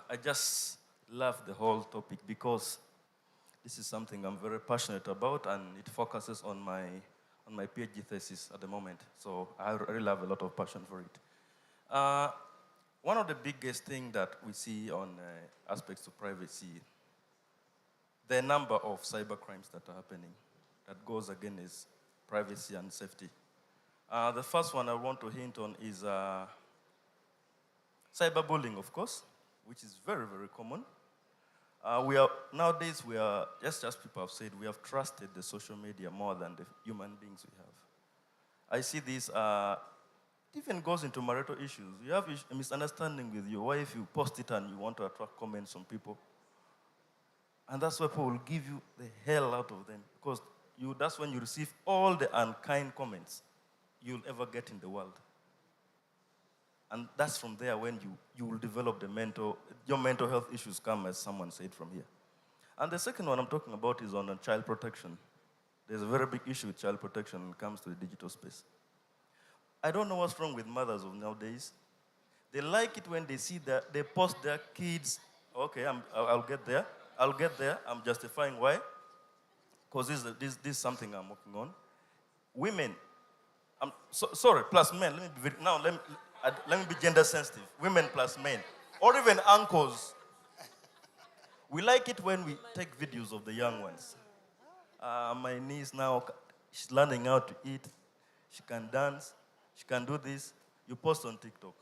I just love the whole topic because this is something I'm very passionate about, and it focuses on my PhD thesis at the moment. So I really have a lot of passion for it. Uh, One of the biggest things that we see on aspects of privacy, the number of cyber crimes that are happening that goes against privacy and safety. The first one I want to hint on is cyberbullying, of course, which is very, very common. Nowadays, just people have said, we have trusted the social media more than the human beings we have. I see this, it even goes into marital issues. You have a misunderstanding with your wife, you post it and you want to attract comments from people. And that's why people will give you the hell out of them, because that's when you receive all the unkind comments you'll ever get in the world. And that's from there when you will develop your mental health issues come, as someone said from here. And the second one I'm talking about is on child protection. There's a very big issue with child protection when it comes to the digital space. I don't know what's wrong with mothers of nowadays. They like it when they see that they post their kids. Okay, I'll get there. I'll get there. I'm justifying why. Because this is something I'm working on. Women, sorry, plus men. Let me be gender sensitive. Women plus men, or even uncles. We like it when we take videos of the young ones. My niece now, she's learning how to eat. She can dance. She can do this. You post on TikTok.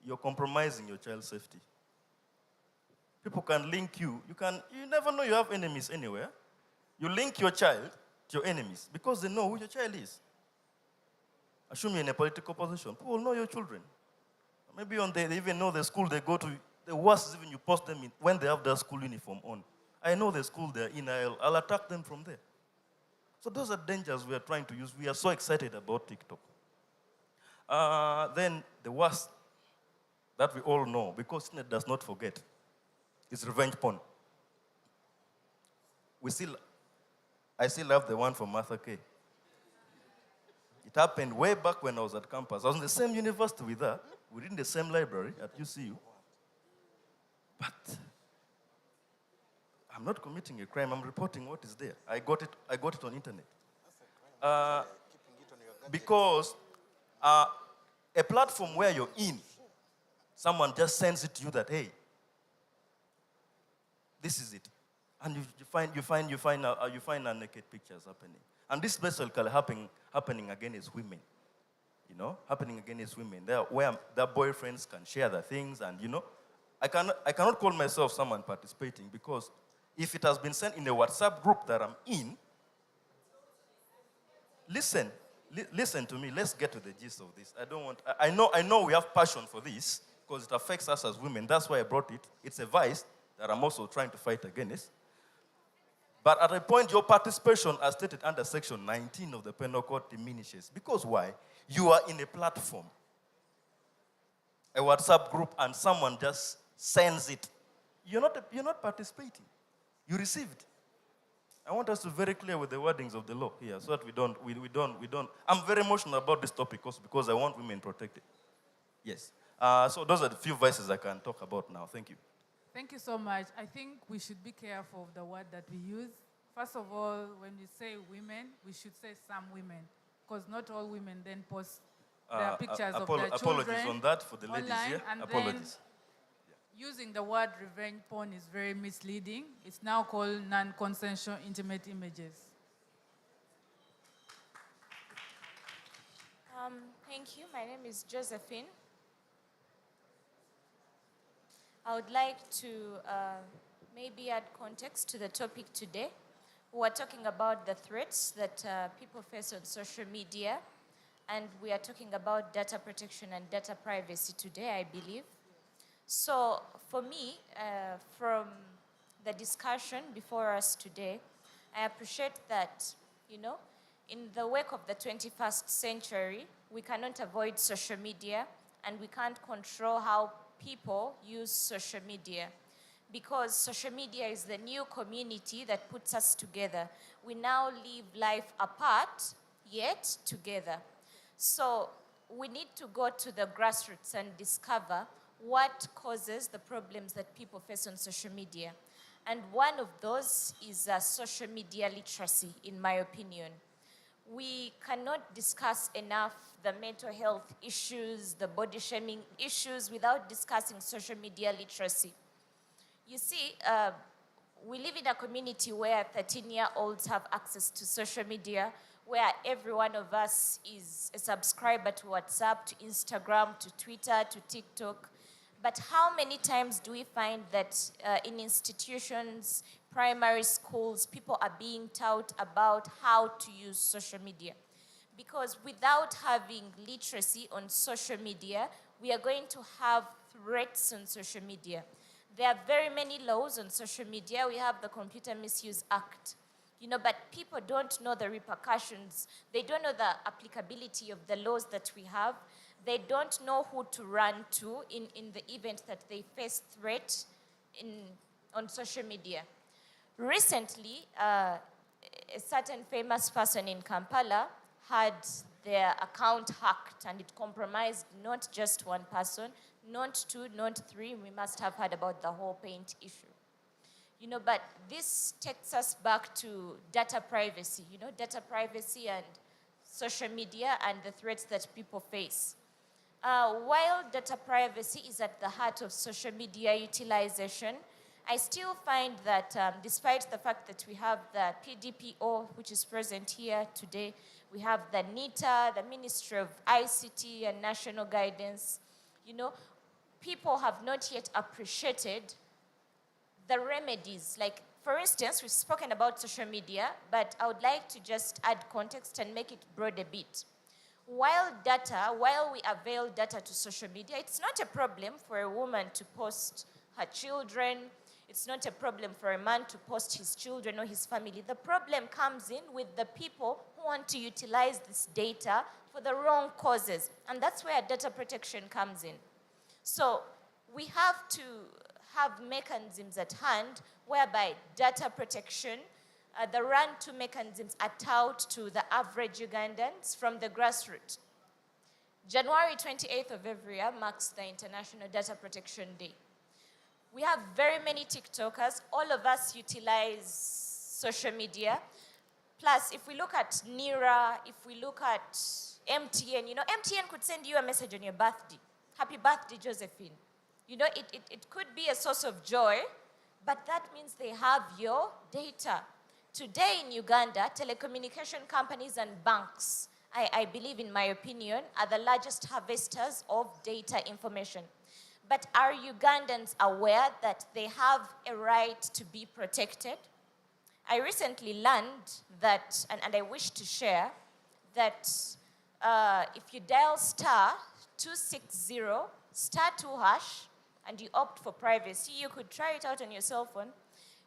You're compromising your child's safety. People can link you. You never know you have enemies anywhere. You link your child to your enemies because they know who your child is. Assume you're in a political position. People know your children. Maybe they even know the school they go to. The worst is even you post them when they have their school uniform on. I know the school they're in. I'll attack them from there. So those are dangers we are trying to use. We are so excited about TikTok. Then the worst that we all know, because internet does not forget, is revenge porn. I still have the one from Martha Kay. It happened way back when I was at campus. I was in the same university with her. We were in the same library at UCU. But I'm not committing a crime. I'm reporting what is there. I got it on internet. Because a platform where you're in, someone just sends it to you that, hey, this is it. And you find naked pictures happening. And this basically happening against women. Happening against women. Where their boyfriends can share their things, and I cannot call myself someone participating, because if it has been sent in a WhatsApp group that I'm in, listen to me. Let's get to the gist of this. I know we have passion for this because it affects us as women. That's why I brought it. It's a vice that I'm also trying to fight against. But at a point, your participation, as stated under Section 19 of the Penal Code, diminishes. Because why? You are in a platform, a WhatsApp group, and someone just sends it. You're not participating. You received. I want us to be very clear with the wordings of the law here, so that we don't. I'm very emotional about this topic also because I want women protected. Yes. So those are the few vices I can talk about now. Thank you. Thank you so much. I think we should be careful of the word that we use. First of all, when we say women, we should say some women, because not all women then post their pictures of their children. Apologies on that for the ladies here. Apologies. Using the word revenge porn is very misleading. It's now called non-consensual intimate images. Thank you. My name is Josephine. I would like to maybe add context to the topic today. We're talking about the threats that people face on social media, and we are talking about data protection and data privacy today, I believe. So for me, from the discussion before us today, I appreciate that, in the wake of the 21st century, we cannot avoid social media, and we can't control how people use social media, because social media is the new community that puts us together. We now live life apart, yet together. So we need to go to the grassroots and discover what causes the problems that people face on social media. And one of those is social media literacy, in my opinion. We cannot discuss enough the mental health issues, the body shaming issues without discussing social media literacy. You see, we live in a community where 13-year-olds have access to social media, where every one of us is a subscriber to WhatsApp, to Instagram, to Twitter, to TikTok. But how many times do we find that in institutions, primary schools, people are being taught about how to use social media? Because without having literacy on social media, we are going to have threats on social media. There are very many laws on social media. We have the Computer Misuse Act. But people don't know the repercussions. They don't know the applicability of the laws that we have. They don't know who to run to in the event that they face threat on social media. Recently, a certain famous person in Kampala had their account hacked, and it compromised not just one person, not two, not three. We must have heard about the whole paint issue. But this takes us back to data privacy, data privacy and social media and the threats that people face. While data privacy is at the heart of social media utilization, I still find that despite the fact that we have the PDPO, which is present here today, we have the NITA, the Ministry of ICT and National Guidance, people have not yet appreciated the remedies. Like, for instance, we've spoken about social media, but I would like to just add context and make it broad a bit. While we avail data to social media, it's not a problem for a woman to post her children. It's not a problem for a man to post his children or his family. The problem comes in with the people who want to utilize this data for the wrong causes. And that's where data protection comes in. So we have to have mechanisms at hand whereby data protection, the run-to mechanisms are taught to the average Ugandans from the grassroots. January 28th of every year marks the International Data Protection Day. We have very many TikTokers. All of us utilize social media. Plus, if we look at NIRA, if we look at MTN, MTN could send you a message on your birthday. Happy birthday, Josephine. It could be a source of joy, but that means they have your data. Today in Uganda, telecommunication companies and banks, I believe, in my opinion, are the largest harvesters of data information. But are Ugandans aware that they have a right to be protected? I recently learned that, and I wish to share, that if you dial *260, *2#, and you opt for privacy, you could try it out on your cell phone.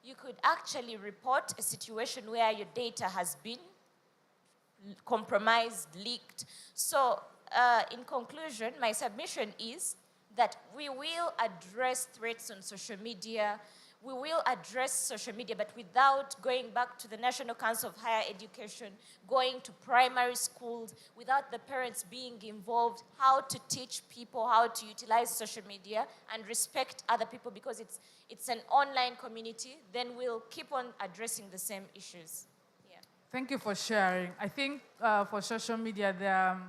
You could actually report a situation where your data has been compromised, leaked. So, in conclusion, my submission is that we will address threats on social media. We will address social media, but without going back to the National Council of Higher Education, going to primary schools, without the parents being involved, how to teach people how to utilize social media and respect other people, because it's an online community, then we'll keep on addressing the same issues. Yeah. Thank you for sharing. I think for social media, there are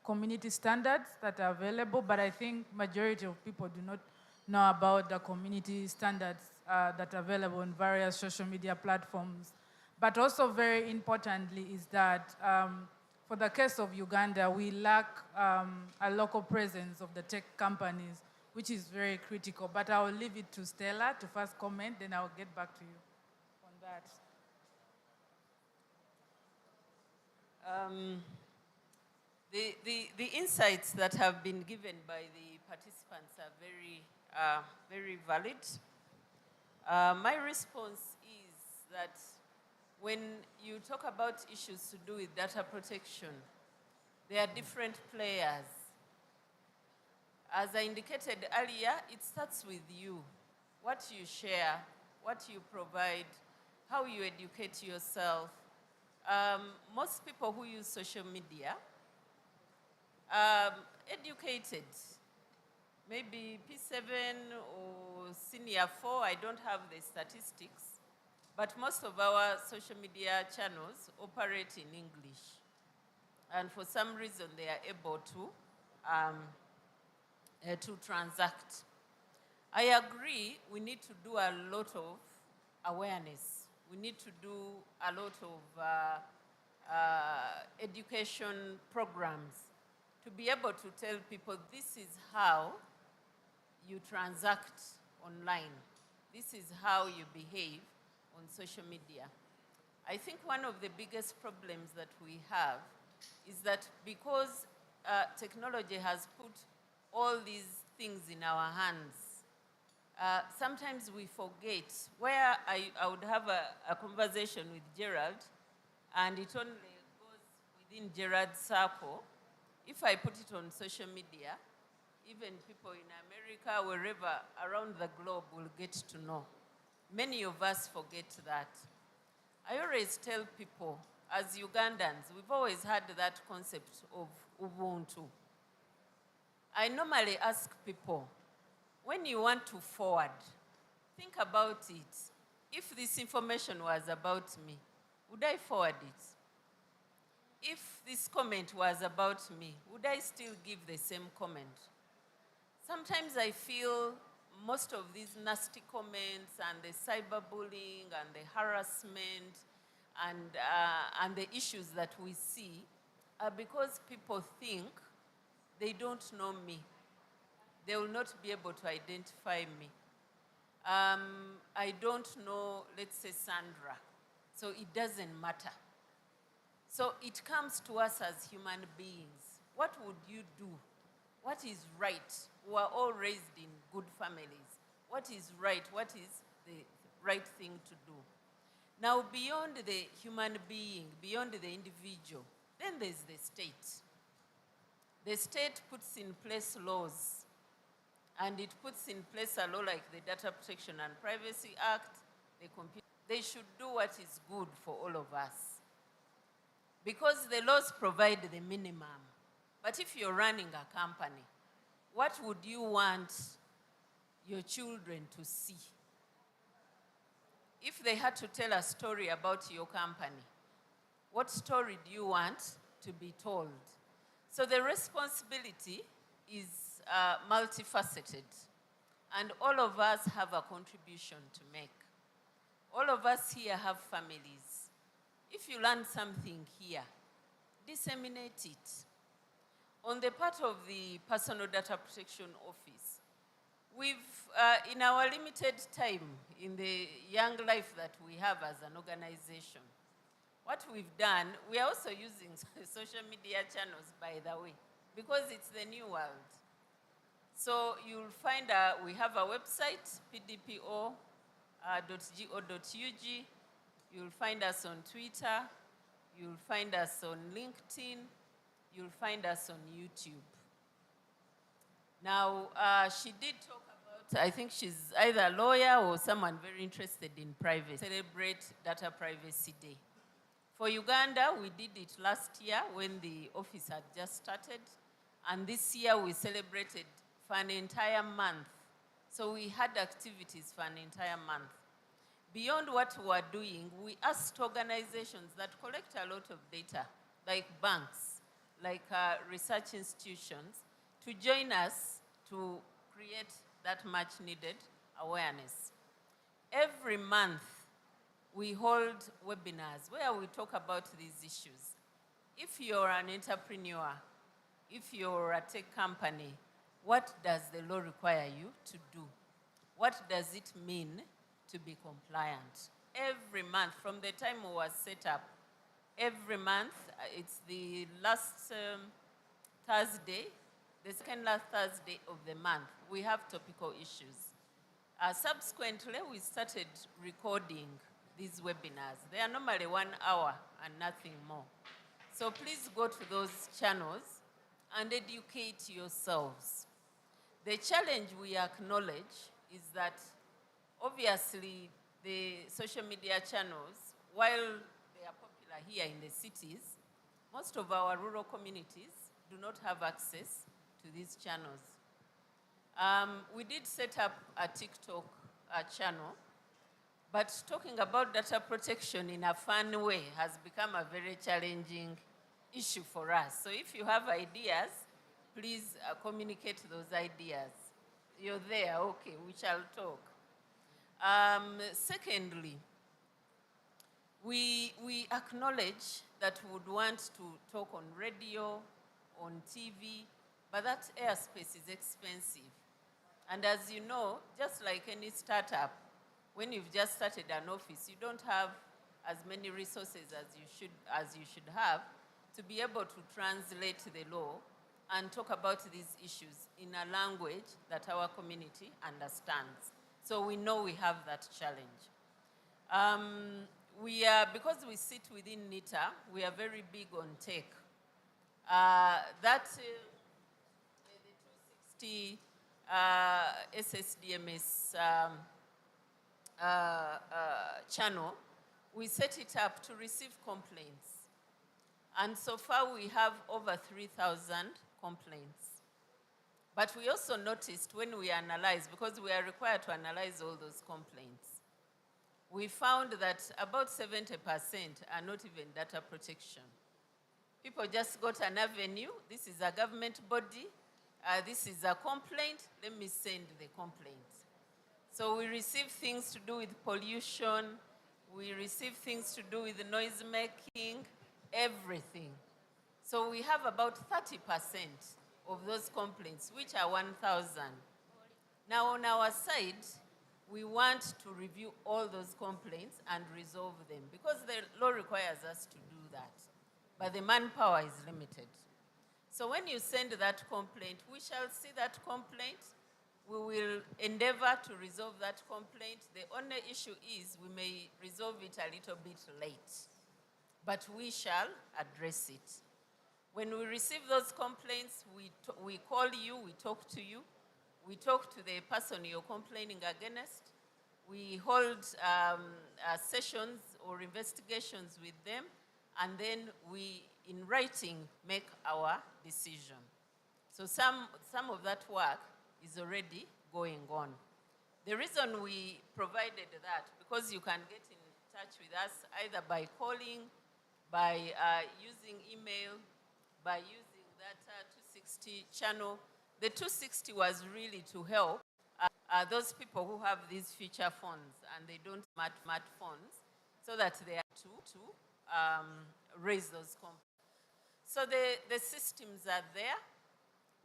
community standards that are available, but I think majority of people do not know about the community standards that are available on various social media platforms. But also very importantly is that for the case of Uganda, we lack a local presence of the tech companies, which is very critical. But I will leave it to Stella to first comment, then I'll get back to you on that. The insights that have been given by the participants are very valid. My response is that when you talk about issues to do with data protection, there are different players. As I indicated earlier, it starts with you. What you share, what you provide, how you educate yourself. Most people who use social media are educated. maybe P7 or Senior 4, I don't have the statistics, but most of our social media channels operate in English. And for some reason, they are able to transact. I agree, we need to do a lot of awareness. We need to do a lot of education programs to be able to tell people this is how you transact online. This is how you behave on social media. I think one of the biggest problems that we have is that because technology has put all these things in our hands, sometimes we forget. Where I would have a conversation with Gerald, and it only goes within Gerald's circle. If I put it on social media, even people in America, wherever around the globe will get to know. Many of us forget that. I always tell people, as Ugandans, we've always had that concept of Ubuntu. I normally ask people, when you want to forward, think about it. If this information was about me, would I forward it? If this comment was about me, would I still give the same comment? Sometimes I feel most of these nasty comments and the cyberbullying and the harassment and the issues that we see are because people think they don't know me. They will not be able to identify me. I don't know, let's say, Sandra, so it doesn't matter. So it comes to us as human beings. What would you do? What is right? We are all raised in good families. What is right? What is the right thing to do? Now, beyond the human being, beyond the individual, then there's the state. The state puts in place laws, and it puts in place a law like the Data Protection and Privacy Act. They should do what is good for all of us, because the laws provide the minimum. But if you're running a company, what would you want your children to see? If they had to tell a story about your company, what story do you want to be told? So the responsibility is multifaceted, and all of us have a contribution to make. All of us here have families. If you learn something here, disseminate it. On the part of the Personal Data Protection Office, we've, in our limited time, in the young life that we have as an organization, what we've done, we are also using social media channels, by the way, because it's the new world. So you'll find we have a website, pdpo.go.ug. You'll find us on Twitter. You'll find us on LinkedIn. You'll find us on YouTube. Now, she did talk about, I think she's either a lawyer or someone very interested in privacy. Celebrate Data Privacy Day. For Uganda, we did it last year when the office had just started. And this year we celebrated for an entire month. So we had activities for an entire month. Beyond what we are doing, we asked organizations that collect a lot of data, like banks, like research institutions, to join us to create that much needed awareness. Every month, we hold webinars where we talk about these issues. If you're an entrepreneur, if you're a tech company, what does the law require you to do? What does it mean to be compliant? Every month, from the time we was set up, every month, it's the last Thursday, the second last Thursday of the month, we have topical issues. Subsequently, we started recording these webinars. They are normally 1 hour and nothing more. So please go to those channels and educate yourselves. The challenge we acknowledge is that obviously the social media channels, while they are popular here in the cities, most of our rural communities do not have access to these channels. We did set up a TikTok channel, but talking about data protection in a fun way has become a very challenging issue for us. So if you have ideas, please communicate those ideas. You're there, okay, we shall talk. Secondly, we acknowledge that we would want to talk on radio, on TV, but that airspace is expensive. And as you know, just like any startup, when you've just started an office, you don't have as many resources as you should have to be able to translate the law and talk about these issues in a language that our community understands. So we know we have that challenge. Because we sit within NITA, we are very big on tech. The 260 SSDMS channel, we set it up to receive complaints. And so far we have over 3,000 complaints. But we also noticed when we analyzed, because we are required to analyze all those complaints, we found that about 70% are not even data protection. People just got an avenue. This is a government body. This is a complaint. Let me send the complaint. So we receive things to do with pollution. We receive things to do with noise making, everything. So we have about 30% of those complaints, which are 1,000. Now on our side, we want to review all those complaints and resolve them because the law requires us to do that. But the manpower is limited. So when you send that complaint, we shall see that complaint. We will endeavor to resolve that complaint. The only issue is we may resolve it a little bit late, but we shall address it. When we receive those complaints, we call you, we talk to you, we talk to the person you're complaining against. We hold sessions or investigations with them, and then we, in writing, make our decision. So some of that work is already going on. The reason we provided that, because you can get in touch with us either by calling, by using email, by using that 260 channel. The 260 was really to help those people who have these feature phones and they don't smart phones, so that they are to raise those complaints. So the systems are there.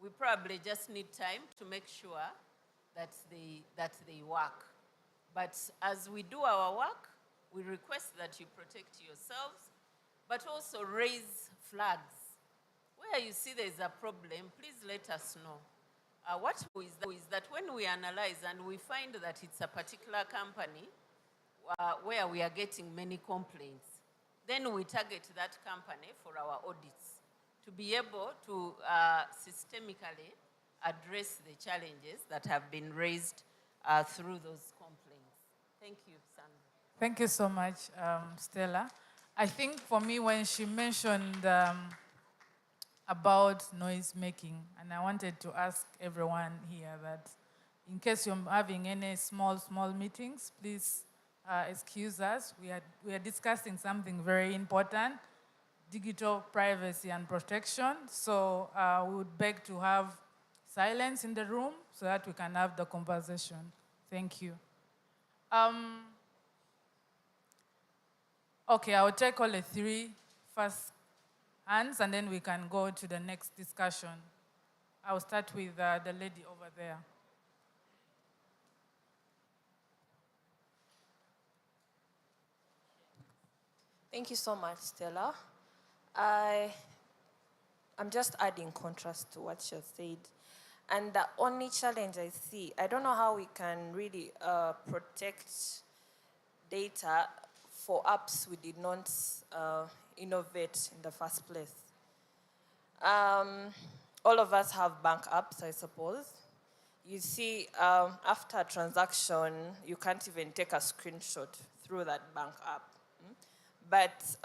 We probably just need time to make sure that they work. But as we do our work, we request that you protect yourselves, but also raise flags. Where you see there is a problem, please let us know. What is that when we analyze and we find that it's a particular company where we are getting many complaints, then we target that company for our audits to be able to systemically address the challenges that have been raised through those complaints. Thank you, Sandra. Thank you so much, Stella. I think for me, when she mentioned about noise making, and I wanted to ask everyone here that in case you're having any small meetings, please excuse us. We are discussing something very important, digital privacy and protection. So we would beg to have silence in the room so that we can have the conversation. Thank you. Okay, I'll take all the three first hands, and then we can go to the next discussion. I'll start with the lady over there. Thank you so much, Stella. I'm just adding contrast to what she has said. And the only challenge I see, I don't know how we can really protect data for apps we did not innovate in the first place. All of us have bank apps, I suppose. You see, after a transaction, you can't even take a screenshot through that bank app. But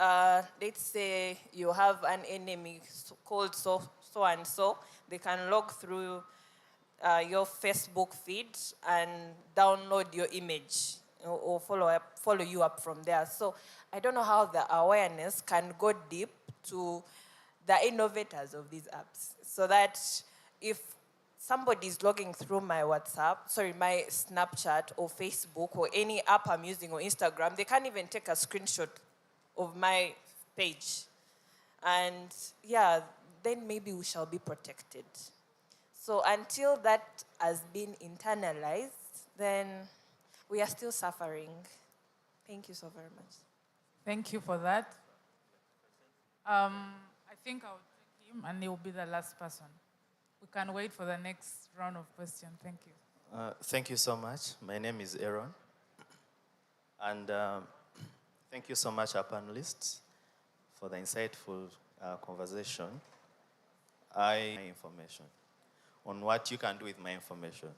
let's say you have an enemy called so and so, they can log through your Facebook feed and download your image or follow you up from there. So I don't know how the awareness can go deep to the innovators of these apps, so that if somebody is logging through my my Snapchat or Facebook or any app I'm using or Instagram, they can't even take a screenshot of my page. And yeah, then maybe we shall be protected. So until that has been internalized, then we are still suffering. Thank you so very much. Thank you for that. I think I'll take him, and he will be the last person. We can wait for the next round of questions. Thank you. Thank you so much. My name is Aaron. And thank you so much, our panelists, for the insightful conversation. Information on what you can do with my information.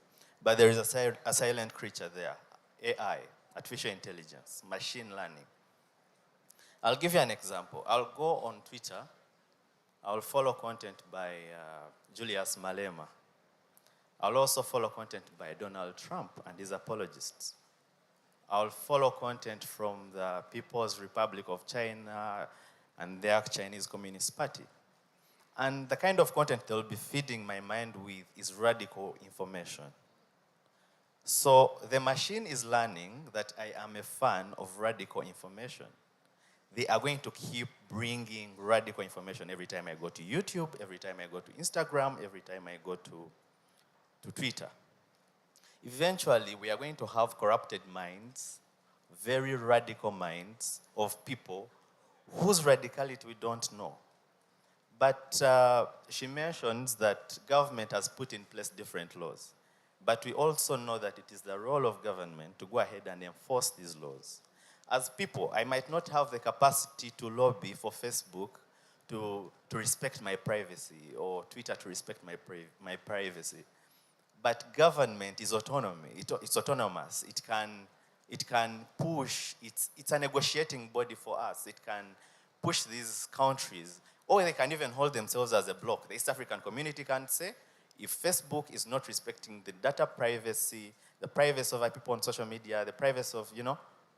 But there is a silent creature there, AI, artificial intelligence, machine learning. I'll give you an example. I'll go on Twitter. I'll follow content by Julius Malema. I'll also follow content by Donald Trump and his apologists. I'll follow content from the People's Republic of China and their Chinese Communist Party. And the kind of content they'll be feeding my mind with is radical information. So the machine is learning that I am a fan of radical information. They are going to keep bringing radical information every time I go to YouTube, every time I go to Instagram, every time I go to Twitter. Eventually, we are going to have corrupted minds, very radical minds of people whose radicality we don't know. But she mentions that government has put in place different laws. But we also know that it is the role of government to go ahead and enforce these laws. As people, I might not have the capacity to lobby for Facebook to respect my privacy, or Twitter to respect my privacy. But government is autonomy. It's autonomous. It can push. It's a negotiating body for us. It can push these countries, or they can even hold themselves as a bloc. The East African community can say, if Facebook is not respecting the data privacy, the privacy of our people on social media, the privacy of,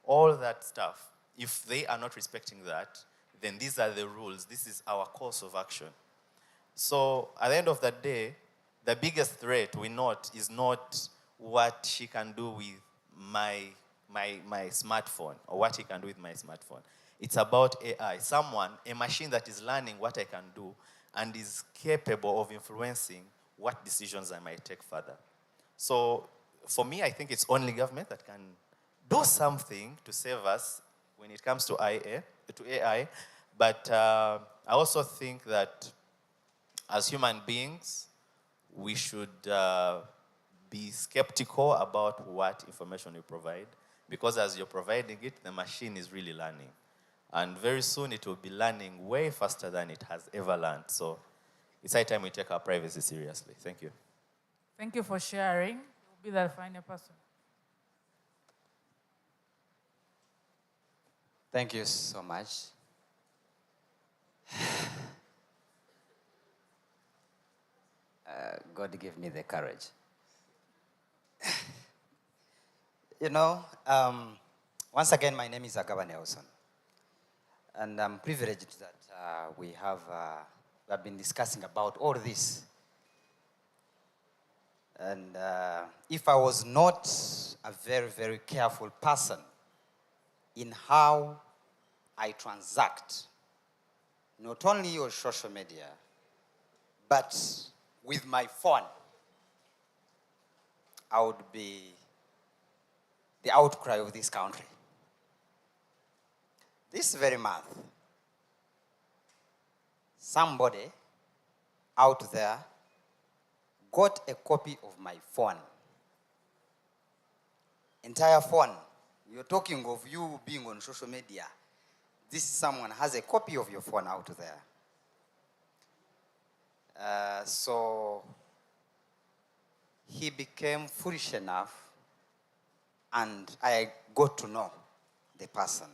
all that stuff, if they are not respecting that, then these are the rules. This is our course of action. So at the end of the day, the biggest threat we note is not what she can do with my smartphone, or what he can do with my smartphone. It's about AI, a machine that is learning what I can do and is capable of influencing what decisions I might take further. So for me, I think it's only government that can do something to save us when it comes to AI. But I also think that as human beings, we should be skeptical about what information we provide, because as you're providing it, the machine is really learning. And very soon it will be learning way faster than it has ever learned. So it's high time we take our privacy seriously. Thank you. Thank you for sharing. You'll be the final person. Thank you so much. God gave me the courage. Once again, my name is Agaba Nelson. And I'm privileged that we have been discussing about all this. And if I was not a very, very careful person in how I transact, not only on social media, but with my phone, I would be the outcry of this country. This very month, somebody out there got a copy of my phone. Entire phone. You're talking of you being on social media. This someone has a copy of your phone out there. So he became foolish enough, and I got to know the person.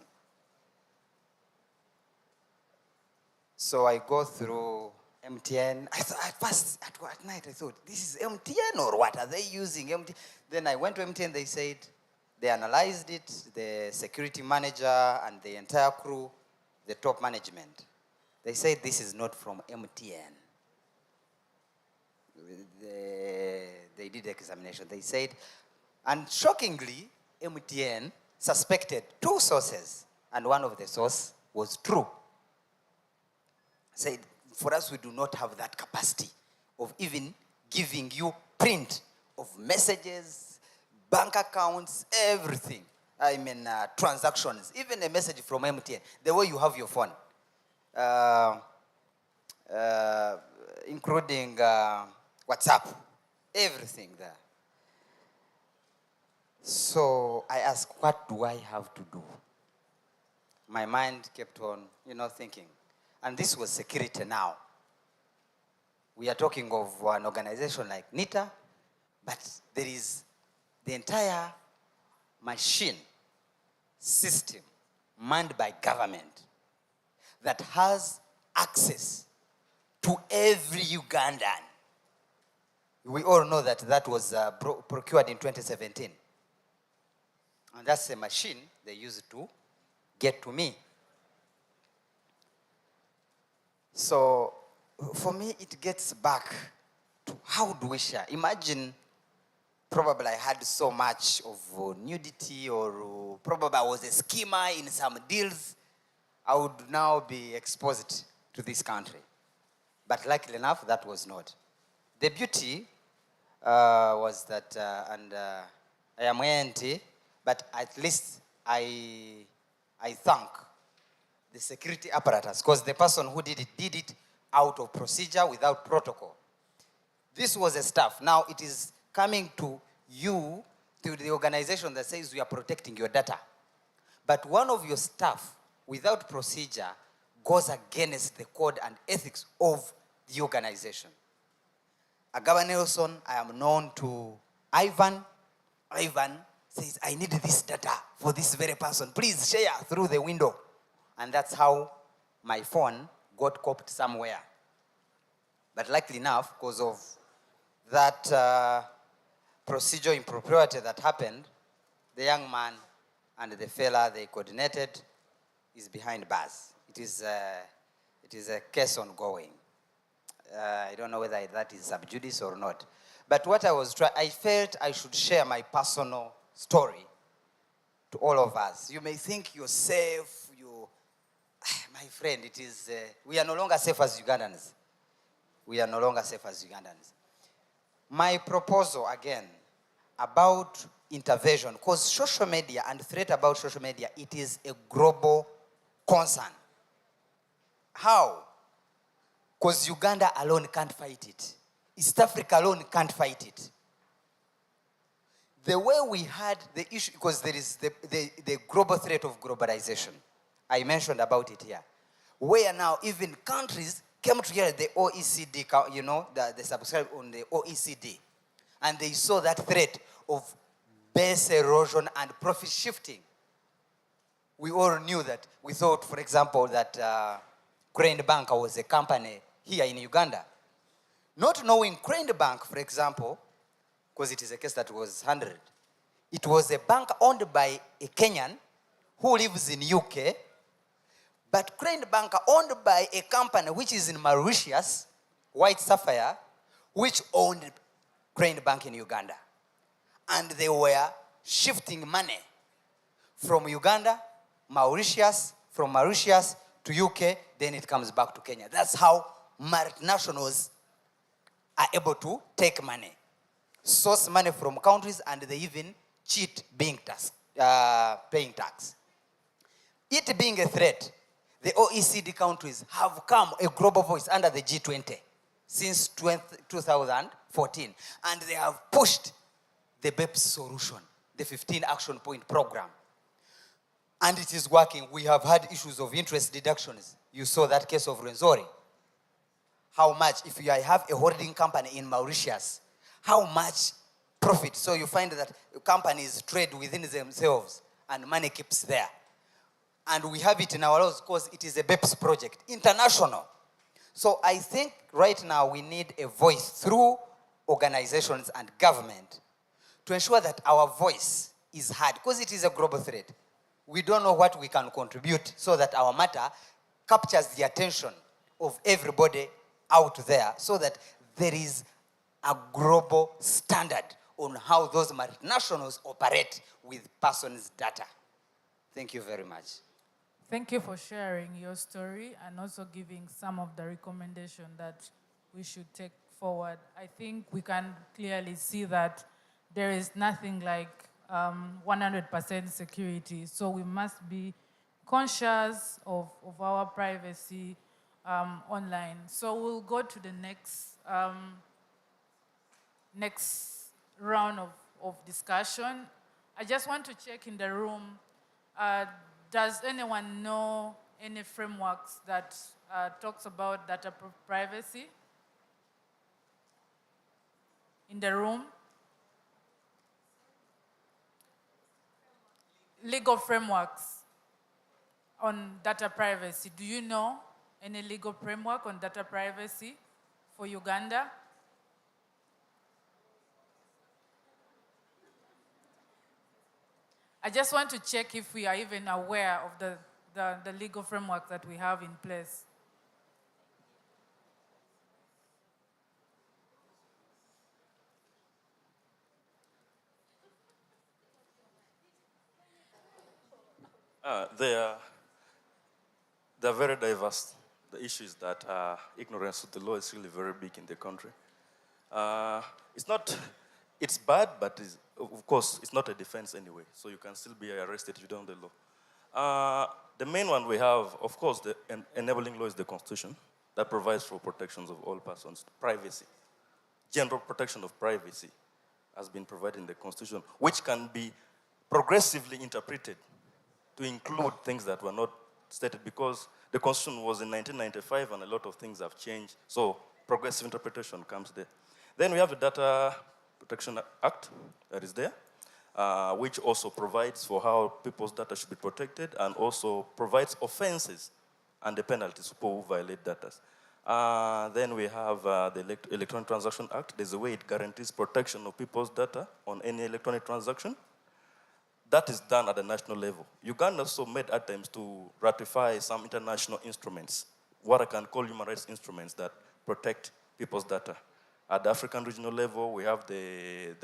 So I go through MTN. I thought at first, at night, I thought, this is MTN or what? Are they using MTN? Then I went to MTN, they said, they analyzed it, the security manager and the entire crew, the top management. They said this is not from MTN. They did the examination. They said, and shockingly, MTN suspected 2 sources, and one of the sources was true. Said, for us, we do not have that capacity of even giving you print of messages, bank accounts, everything. I mean, transactions, even a message from MTN, the way you have your phone, including WhatsApp, everything there. So I asked, what do I have to do? My mind kept on, thinking. And this was security now. We are talking of an organization like NITA, but there is the entire machine system manned by government that has access to every Ugandan. We all know that that was procured in 2017. And that's a machine they use to get to me. So for me, it gets back to how do we share? Imagine probably I had so much of nudity, or probably I was a schemer in some deals. I would now be exposed to this country. But luckily enough, that was not. The beauty was that, I am anti, but at least I thank the security apparatus, because the person who did it out of procedure, without protocol. This was a staff. Now it is coming to you, to the organization that says we are protecting your data. But one of your staff, without procedure, goes against the code and ethics of the organization. Agaba Nelson, I am known to Ivan. Ivan says, I need this data for this very person. Please share through the window. And that's how my phone got copied somewhere. But luckily enough, because of that procedure impropriety that happened, the young man and the fella they coordinated is behind bars. It is a case ongoing. I don't know whether that is sub judice or not. But what I felt I should share my personal story to all of us. You may think you're safe, my friend, we are no longer safe as Ugandans. We are no longer safe as Ugandans. My proposal, again, about intervention, because social media and threat about social media, it is a global concern. How? Because Uganda alone can't fight it. East Africa alone can't fight it. The way we had the issue, because there is the global threat of globalization. I mentioned about it here. Where now even countries came together, the OECD, the subscribe on the OECD, and they saw that threat of base erosion and profit shifting. We all knew that. We thought, for example, that Crane Bank was a company here in Uganda. Not knowing Crane Bank, for example, because it is a case that was handled, it was a bank owned by a Kenyan who lives in UK, but Crane Bank owned by a company which is in Mauritius, White Sapphire, which owned Crane Bank in Uganda. And they were shifting money from Uganda, Mauritius, from Mauritius to UK, then it comes back to Kenya. That's how multinationals are able to take money, source money from countries, and they even cheat paying tax. It being a threat, the OECD countries have come a global voice under the G20 since 2014, and they have pushed the BEPS solution, the 15 action point program. And it is working. We have had issues of interest deductions. You saw that case of Rwenzori. How much, if you have a holding company in Mauritius, how much profit? So you find that companies trade within themselves and money keeps there. And we have it in our laws because it is a BEPS project, international. So I think right now we need a voice through organizations and government to ensure that our voice is heard, because it is a global threat. We don't know what we can contribute so that our matter captures the attention of everybody out there, so that there is a global standard on how those multinationals operate with persons' data. Thank you very much. Thank you for sharing your story and also giving some of the recommendation that we should take forward. I think we can clearly see that there is nothing like 100% security. So we must be conscious of our privacy online. So we'll go to the next round of discussion. I just want to check in the room. Does anyone know any frameworks that talks about data privacy? In the room? Legal frameworks on data privacy. Do you know any legal framework on data privacy for Uganda? I just want to check if we are even aware of the legal framework that we have in place. They're very diverse. The issue is that ignorance of the law is really very big in the country. It's bad, but of course, it's not a defense anyway. So you can still be arrested if you don't know the law. The main one we have, of course, the enabling law is the Constitution that provides for protections of all persons. Privacy, general protection of privacy has been provided in the Constitution, which can be progressively interpreted to include things that were not stated, because the Constitution was in 1995 and a lot of things have changed. So progressive interpretation comes there. Then we have the Data Protection Act that is there, which also provides for how people's data should be protected and also provides offenses and the penalties for people who violate data. Then we have the Electronic Transaction Act. There's a way it guarantees protection of people's data on any electronic transaction. That is done at the national level. Uganda also made attempts to ratify some international instruments, what I can call human rights instruments that protect people's data. At the African regional level, we have the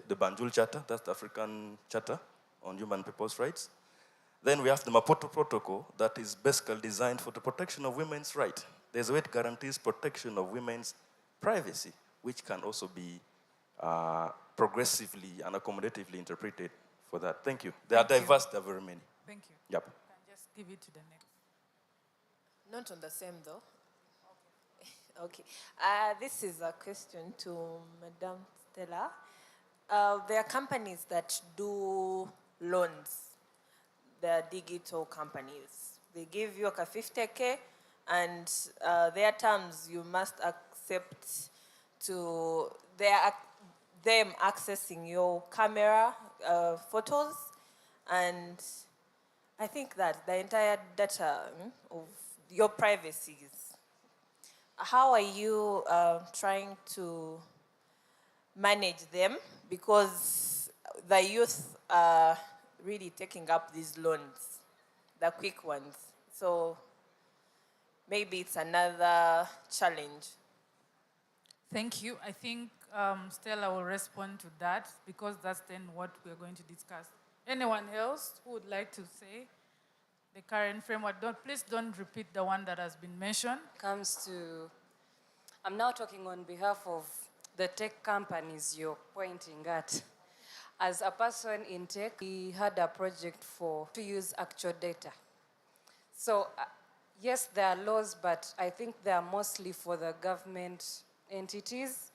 Banjul Charter, that's the African Charter on Human and People's Rights. Then we have the Maputo Protocol that is basically designed for the protection of women's rights. There's a way it guarantees protection of women's privacy, which can also be progressively and accommodatively interpreted for that. Thank you. They are diverse, there are very many. Thank you. Yep. You can just give it to the next. Not on the same though. Okay. This is a question to Madame Stella. There are companies that do loans. They are digital companies. They give you like a 50K, and their terms you must accept to them accessing your camera photos, and I think that the entire data of your privacy is. How are you trying to manage them? Because the youth are really taking up these loans, the quick ones. So maybe it's another challenge. Thank you. I think Stella will respond to that, because that's then what we're going to discuss. Anyone else who would like to say the current framework? Please don't repeat the one that has been mentioned. I'm now talking on behalf of the tech companies you're pointing at. As a person in tech, we had a project to use actual data. So yes, there are laws, but I think they are mostly for the government entities.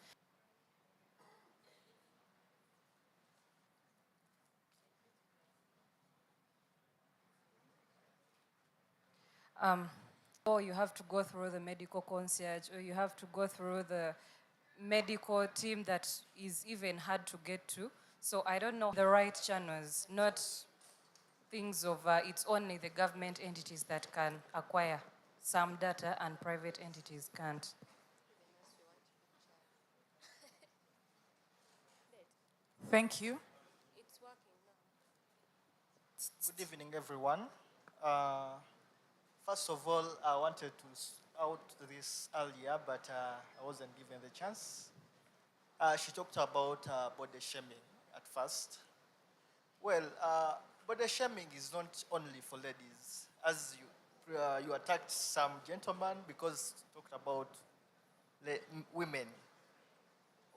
Or you have to go through the medical concierge, or you have to go through the medical team that is even hard to get to. So I don't know the right channels, not things of it's only the government entities that can acquire some data and private entities can't. Thank you. Good evening, everyone. First of all, I wanted to out this earlier, but I wasn't given the chance. She talked about body shaming at first. Well, body shaming is not only for ladies. As you attacked some gentlemen because you talked about women.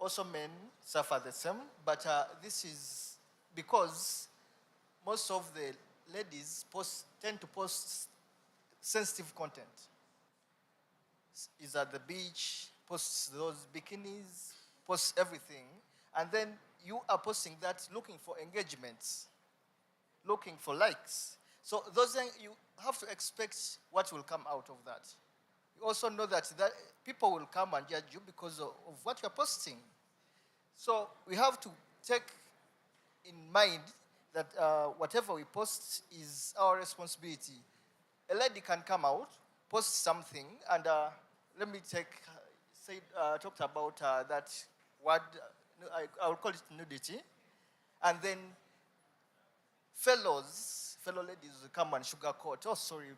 Also, men suffer the same, but this is because most of the ladies tend to post sensitive content. Is at the beach, posts those bikinis, posts everything, and then you are posting that looking for engagements, looking for likes. So those things, you have to expect what will come out of that. You also know that people will come and judge you because of what you're posting. So we have to take in mind that whatever we post is our responsibility. A lady can come out, post something, and let me talked about that word, I will call it nudity, and then fellow ladies will come and sugarcoat, oh, sorry.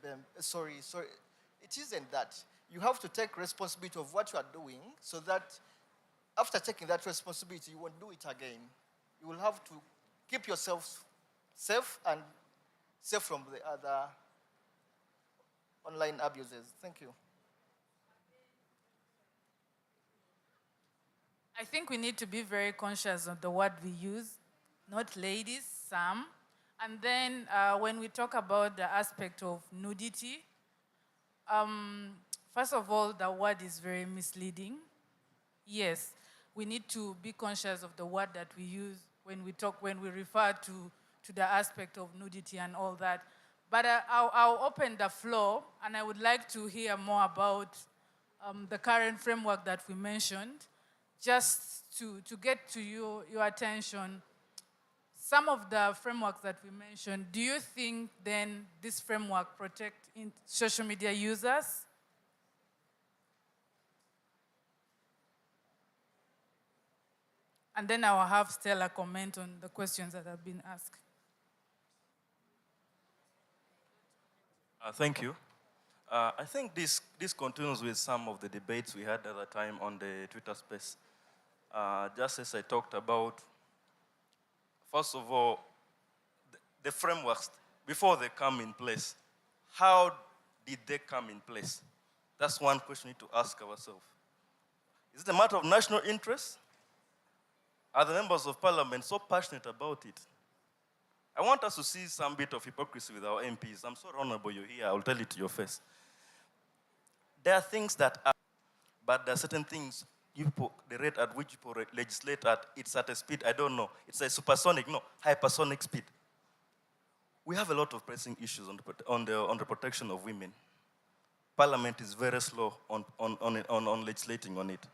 It isn't that. You have to take responsibility of what you are doing so that after taking that responsibility, you won't do it again. You will have to keep yourself safe and safe from the other online abusers. Thank you. I think we need to be very conscious of the word we use, not ladies, some. And then when we talk about the aspect of nudity, first of all, the word is very misleading. Yes, we need to be conscious of the word that we use when we refer to the aspect of nudity and all that. But I'll open the floor, and I would like to hear more about the current framework that we mentioned, just to get to your attention. Some of the frameworks that we mentioned, do you think then this framework protect social media users? And then I will have Stella comment on the questions that have been asked. Thank you. I think this continues with some of the debates we had at the time on the Twitter space. Just as I talked about, first of all, the frameworks, before they come in place, how did they come in place? That's one question we need to ask ourselves. Is it a matter of national interest? Are the members of parliament so passionate about it? I want us to see some bit of hypocrisy with our MPs. I'm sorry, Honorable, you're here. I'll tell it to your face. There are things that are, but there are certain things, the rate at which people legislate at, it's at a speed, I don't know. It's a supersonic, no, hypersonic speed. We have a lot of pressing issues on the protection of women. Parliament is very slow on legislating on it.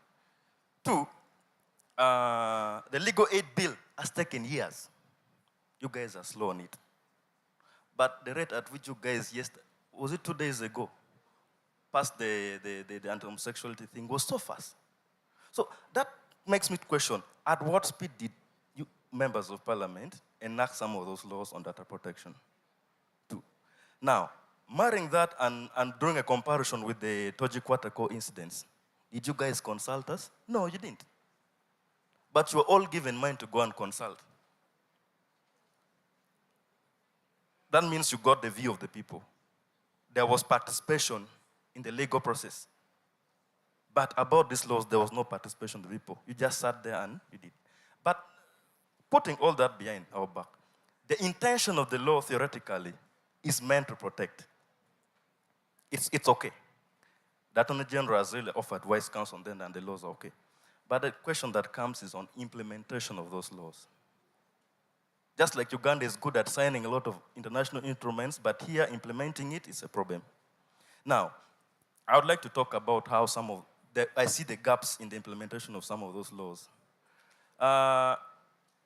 Two, the legal aid bill has taken years. You guys are slow on it. But the rate at which you guys, was it 2 days ago, passed the anti-homosexuality thing was so fast. So that makes me question, at what speed did you members of parliament enact some of those laws on data protection? Two. Now, marrying that and doing a comparison with the Toji Kwatako incidents, did you guys consult us? No, you didn't. But you were all given mind to go and consult. That means you got the view of the people. There was participation in the legal process. But about these laws, there was no participation of the people. You just sat there and you did. But putting all that behind our back, the intention of the law theoretically is meant to protect. It's okay. The Attorney General has really offered wise counsel on them and the laws are okay. But the question that comes is on implementation of those laws. Just like Uganda is good at signing a lot of international instruments, but here implementing it is a problem. Now, I would like to talk about how I see the gaps in the implementation of some of those laws.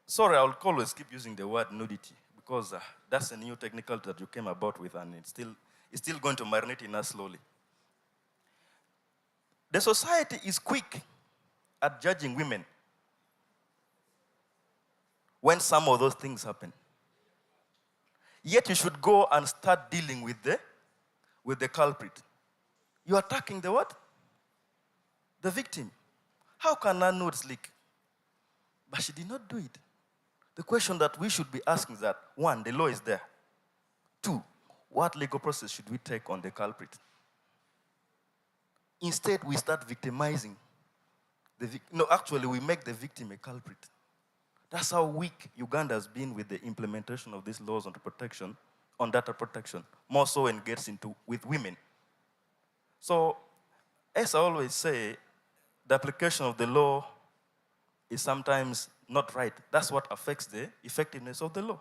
Sorry, I'll always keep using the word nudity because that's a new technical that you came about with and it's still going to marinate in us slowly. The society is quick at judging women when some of those things happen. Yet you should go and start dealing with the culprit. You're attacking the what? The victim. How can a note leak? But she did not do it. The question that we should be asking is that, one, the law is there. Two, what legal process should we take on the culprit? Instead, we start victimizing actually, we make the victim a culprit. That's how weak Uganda has been with the implementation of these laws on data protection, more so when it gets into with women. So, as I always say, the application of the law is sometimes not right. That's what affects the effectiveness of the law.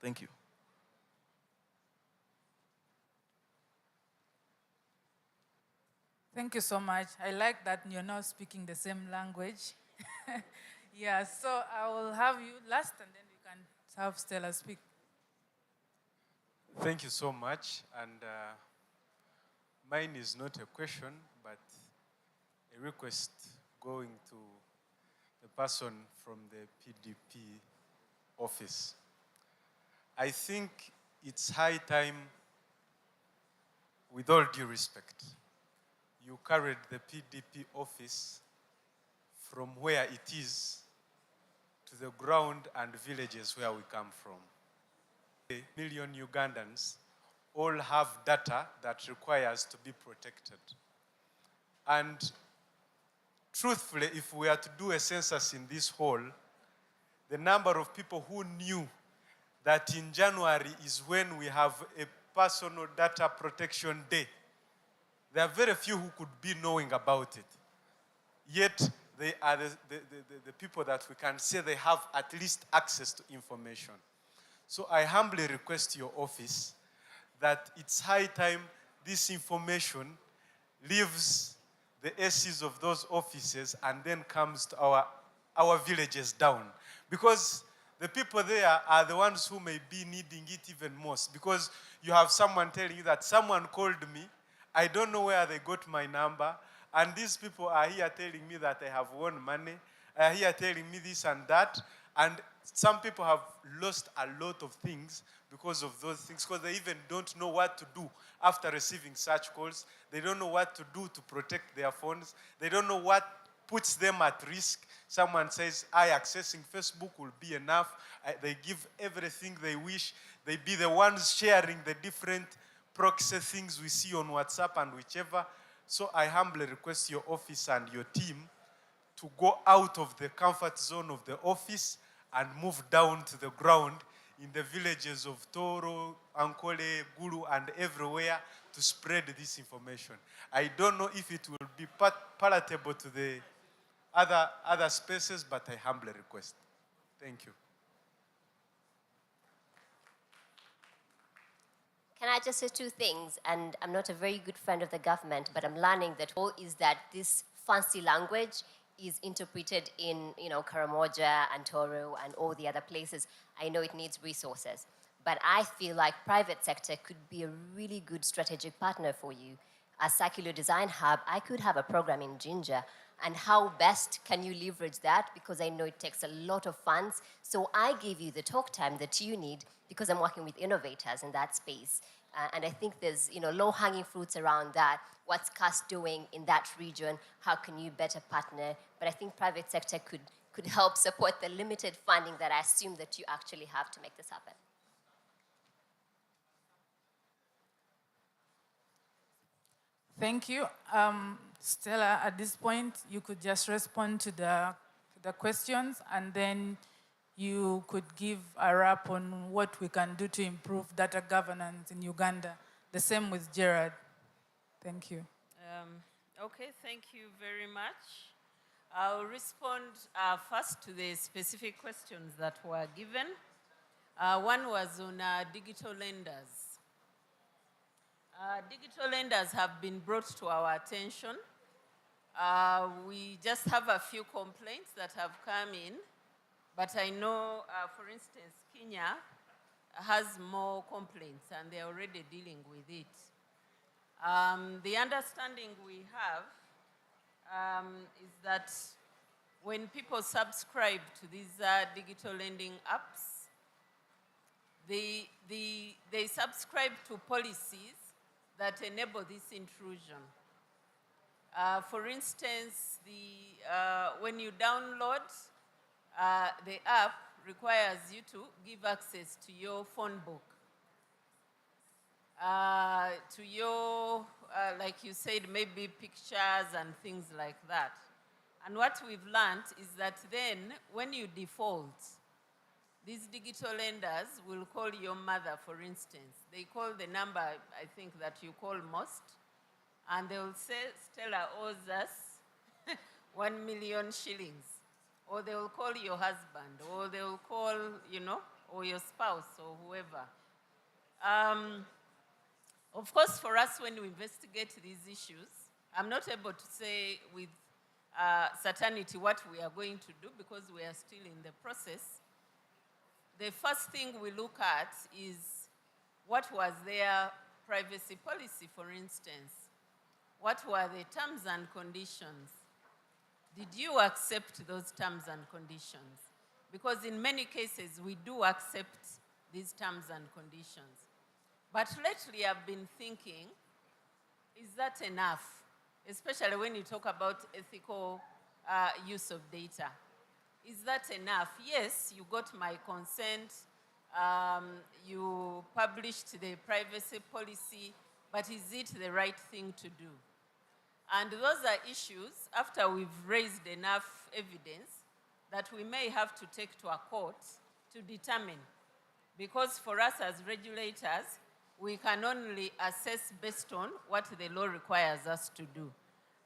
Thank you. Thank you so much. I like that you're not speaking the same language. Yeah, so I will have you last and then we can have Stella speak. Thank you so much. And mine is not a question, but a request going to the person from the PDP office. I think it's high time, with all due respect, you carried the PDP office from where it is to the ground and villages where we come from. A million Ugandans all have data that requires to be protected. And truthfully, if we are to do a census in this hall, the number of people who knew that in January is when we have a personal data protection day, there are very few who could be knowing about it. Yet, they are the people that we can say they have at least access to information. So I humbly request your office that it's high time this information leaves the ACs of those offices and then comes to our villages down. Because the people there are the ones who may be needing it even most. Because you have someone telling you that someone called me, I don't know where they got my number, and these people are here telling me that I have won money, are here telling me this and that, and some people have lost a lot of things because of those things, because they even don't know what to do after receiving such calls. They don't know what to do to protect their phones. They don't know what puts them at risk. Someone says, accessing Facebook will be enough. They give everything they wish. They be the ones sharing the different proxy things we see on WhatsApp and whichever. So I humbly request your office and your team to go out of the comfort zone of the office and move down to the ground in the villages of Toro, Ankole, Gulu, and everywhere to spread this information. I don't know if it will be palatable to the other spaces, but I humbly request. Thank you. Can I just say two things? And I'm not a very good friend of the government, but I'm learning that all is that this fancy language is interpreted in, Karamoja and Toro and all the other places. I know it needs resources, but I feel like private sector could be a really good strategic partner for you. As Circular Design Hub, I could have a program in Jinja, and how best can you leverage that? Because I know it takes a lot of funds. So I give you the talk time that you need because I'm working with innovators in that space. And I think there's, low-hanging fruits around that. What's CAS doing in that region? How can you better partner? But I think private sector could help support the limited funding that I assume that you actually have to make this happen. Thank you. Stella, at this point, you could just respond to the questions, and then you could give a wrap on what we can do to improve data governance in Uganda. The same with Gerard. Thank you. Okay, thank you very much. I'll respond first to the specific questions that were given. One was on digital lenders. Digital lenders have been brought to our attention. We just have a few complaints that have come in, but I know, for instance, Kenya has more complaints and they're already dealing with it. The understanding we have is that when people subscribe to these digital lending apps, they subscribe to policies that enable this intrusion. For instance, when you download, the app requires you to give access to your phone book, to your, like you said, maybe pictures and things like that. And what we've learned is that then when you default, these digital lenders will call your mother, for instance. They call the number, I think, that you call most, and they will say, Stella owes us 1 million shillings. Or they will call your husband, or they will call, you know, or your spouse, or whoever. Of course, for us, when we investigate these issues, I'm not able to say with certainty what we are going to do because we are still in the process. The first thing we look at is what was their privacy policy, for instance. What were the terms and conditions? Did you accept those terms and conditions? Because in many cases, we do accept these terms and conditions. But lately, I've been thinking, is that enough? Especially when you talk about ethical use of data. Is that enough? Yes, you got my consent, you published the privacy policy, but is it the right thing to do? And those are issues, after we've raised enough evidence, that we may have to take to a court to determine. Because for us as regulators, we can only assess based on what the law requires us to do.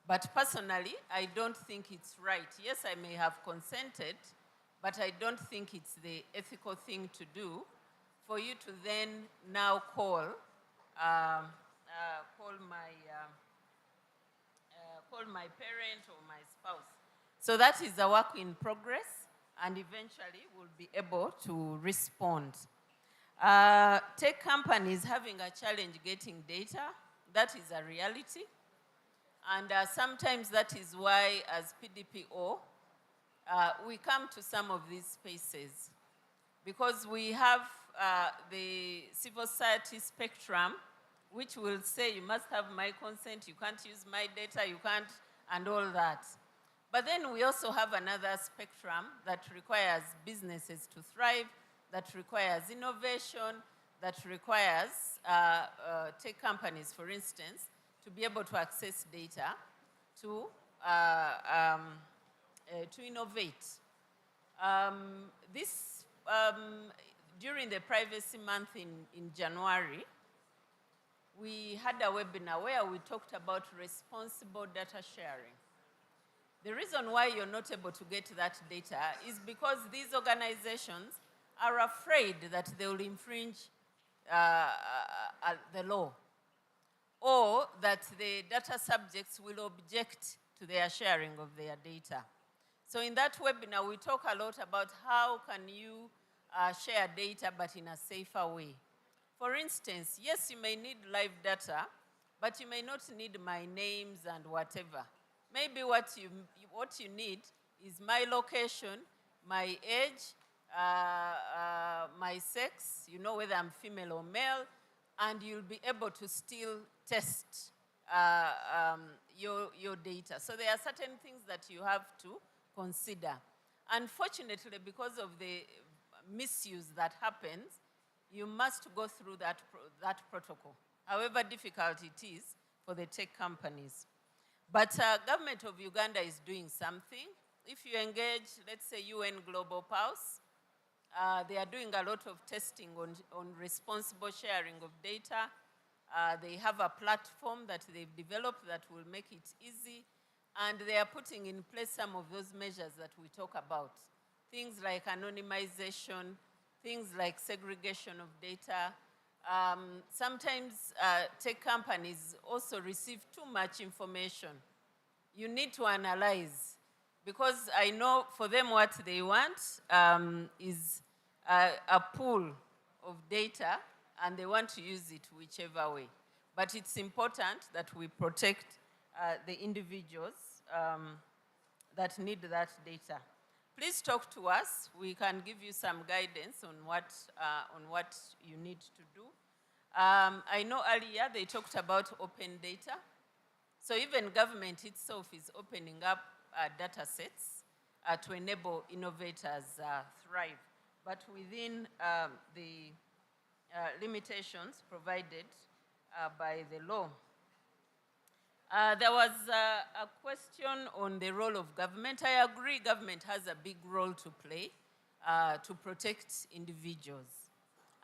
But personally, I don't think it's right. Yes, I may have consented, but I don't think it's the ethical thing to do for you to then now call my parent or my spouse. So that is a work in progress, and eventually we'll be able to respond. Tech companies having a challenge getting data, that is a reality. And sometimes that is why, as PDPO, we come to some of these spaces. Because we have the civil society spectrum, which will say you must have my consent, you can't use my data, you can't, and all that. But then we also have another spectrum that requires businesses to thrive, that requires innovation, that requires tech companies, for instance, to be able to access data to innovate. During the Privacy Month in January, we had a webinar where we talked about responsible data sharing. The reason why you're not able to get that data is because these organizations are afraid that they will infringe the law, or that the data subjects will object to their sharing of their data. So in that webinar, we talk a lot about how can you share data, but in a safer way. For instance, yes, you may need live data, but you may not need my names and whatever. Maybe what you need is my location, my age, my sex, you know whether I'm female or male, and you'll be able to still test your data. So there are certain things that you have to consider. Unfortunately, because of the misuse that happens, you must go through that protocol, however difficult it is for the tech companies. But government of Uganda is doing something. If you engage, let's say, UN Global Pulse, they are doing a lot of testing on responsible sharing of data. They have a platform that they've developed that will make it easy. And they are putting in place some of those measures that we talk about. Things like anonymization, things like segregation of data. Sometimes tech companies also receive too much information. You need to analyze, because I know for them what they want is a pool of data, and they want to use it whichever way. But it's important that we protect the individuals that need that data. Please talk to us. We can give you some guidance on what you need to do. I know earlier they talked about open data. So even government itself is opening up data sets to enable innovators thrive, but within the limitations provided by the law. There was a question on the role of government. I agree government has a big role to play to protect individuals.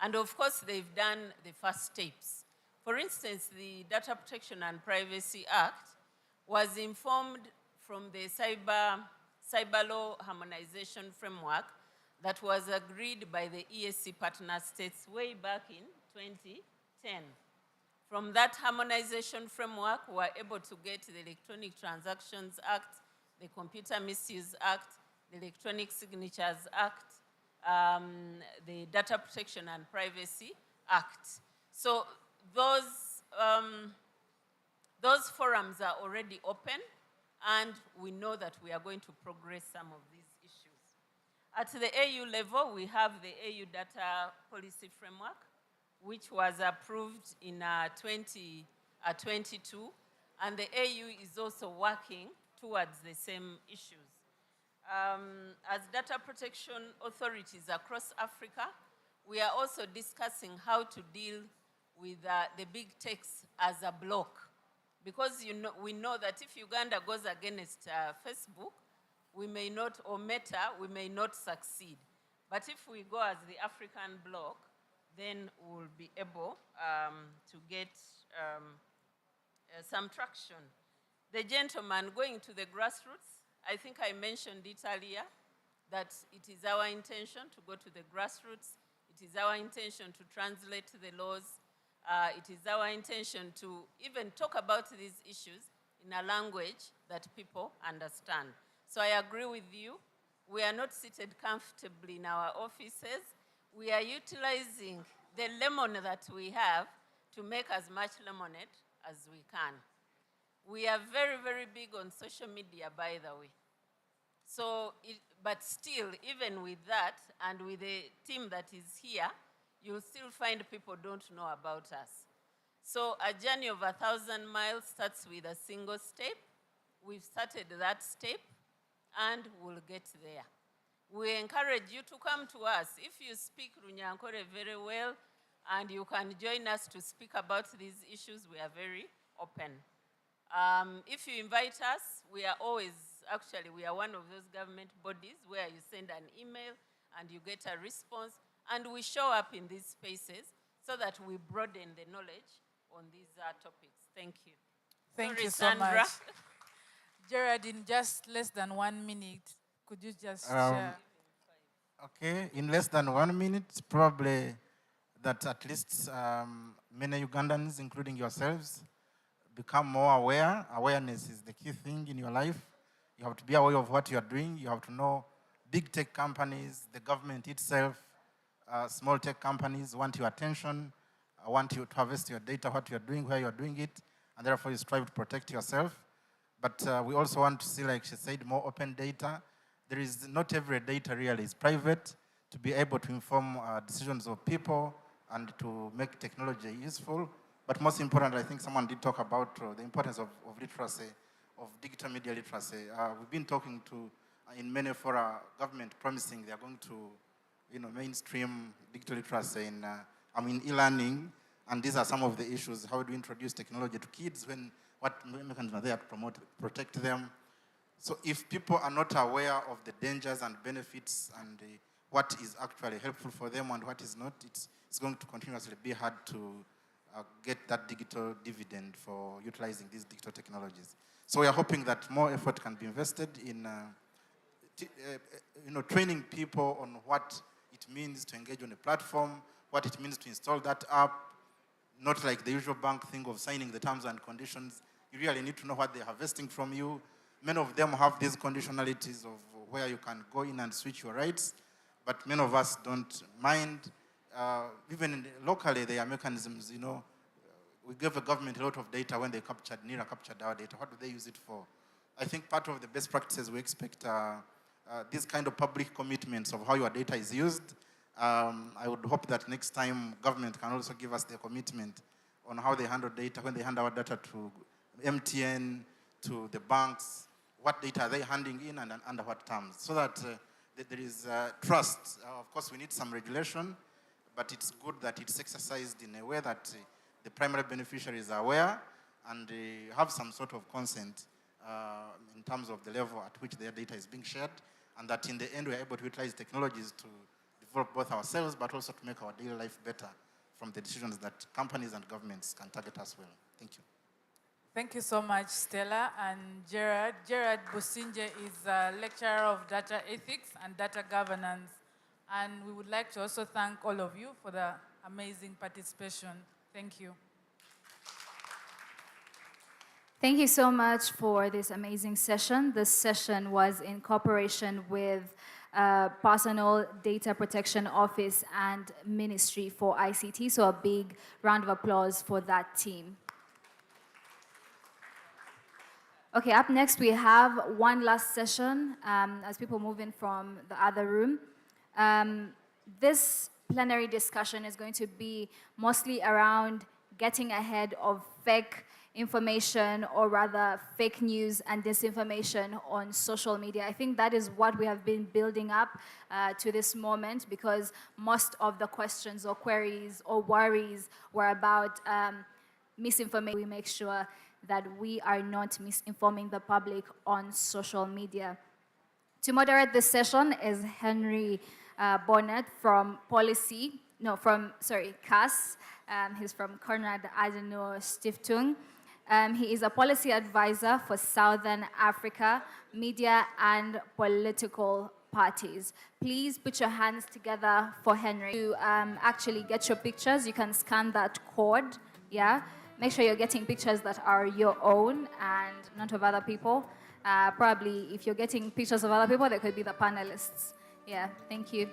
And of course, they've done the first steps. For instance, the Data Protection and Privacy Act was informed from the cyber law harmonization framework that was agreed by the EAC partner states way back in 2010. From that harmonization framework, we were able to get the Electronic Transactions Act, the Computer Misuse Act, the Electronic Signatures Act, the Data Protection and Privacy Act. So those forums are already open, and we know that we are going to progress some of these issues. At the AU level, we have the AU Data Policy Framework, which was approved in 2022, and the AU is also working towards the same issues. As data protection authorities across Africa, we are also discussing how to deal with the big techs as a bloc. Because we know that if Uganda goes against Facebook, we may not, or Meta, we may not succeed. But if we go as the African bloc, then we'll be able to get some traction. The gentleman going to the grassroots, I think I mentioned it earlier, that it is our intention to go to the grassroots. It is our intention to translate the laws. It is our intention to even talk about these issues in a language that people understand. So I agree with you. We are not seated comfortably in our offices. We are utilizing the lemon that we have to make as much lemonade as we can. We are very, very big on social media, by the way. So, but still, even with that, and with the team that is here, you'll still find people don't know about us. So a journey of 1,000 miles starts with a single step. We've started that step, and we'll get there. We encourage you to come to us. If you speak Runyankore very well, and you can join us to speak about these issues, we are very open. If you invite us, we are always, actually, we are one of those government bodies where you send an email and you get a response, and we show up in these spaces so that we broaden the knowledge on these topics. Thank you. Thank Sorry, you so Sandra. much. Gerard, in just less than 1 minute, could you just share? Okay, in less than 1 minute, probably that at least many Ugandans, including yourselves, become more aware. Awareness is the key thing in your life. You have to be aware of what you are doing. You have to know big tech companies, the government itself, small tech companies want your attention, want you to harvest your data, what you are doing, where you are doing it, and therefore you strive to protect yourself. But we also want to see, like she said, more open data. There is not every data really is private, to be able to inform decisions of people and to make technology useful. But most important, I think someone did talk about the importance of literacy, of digital media literacy. We've been talking to, in many fora, government promising they are going to, mainstream digital literacy in, e-learning, and these are some of the issues. How do we introduce technology to kids when, what mechanisms are there to promote, protect them? So if people are not aware of the dangers and benefits and what is actually helpful for them and what is not, it's going to continuously be hard to get that digital dividend for utilizing these digital technologies. So we are hoping that more effort can be invested in training people on what it means to engage on a platform, what it means to install that app, not like the usual bank thing of signing the terms and conditions. You really need to know what they're harvesting from you. Many of them have these conditionalities of where you can go in and switch your rights, but many of us don't mind. Even locally, there are mechanisms, we give the government a lot of data when they NIRA captured our data. What do they use it for? I think part of the best practices we expect are these kind of public commitments of how your data is used. I would hope that next time government can also give us their commitment on how they handle data, when they hand our data to MTN, to the banks, what data are they handing in and under what terms, so that there is trust. Of course, we need some regulation, but it's good that it's exercised in a way that the primary beneficiaries are aware and have some sort of consent in terms of the level at which their data is being shared, and that in the end we're able to utilize technologies to develop both ourselves but also to make our daily life better from the decisions that companies and governments can target as well. Thank you. Thank you so much, Stella and Gerard. Gerard Businje is a lecturer of data ethics and data governance. And we would like to also thank all of you for the amazing participation. Thank you. Thank you so much for this amazing session. This session was in cooperation with Personal Data Protection Office and Ministry for ICT. So a big round of applause for that team. Okay, up next we have one last session as people move in from the other room. This plenary discussion is going to be mostly around getting ahead of fake information, or rather fake news and disinformation on social media. I think that is what we have been building up to this moment, because most of the questions or queries or worries were about misinformation. We make sure that we are not misinforming the public on social media. To moderate this session is Henry Bonnet from CAS. He's from Konrad Adenauer Stiftung. He is a policy advisor for Southern Africa, media and political parties. Please put your hands together for Henry. To actually get your pictures, you can scan that code, yeah? Make sure you're getting pictures that are your own and not of other people. Probably if you're getting pictures of other people, they could be the panelists. Yeah, thank you.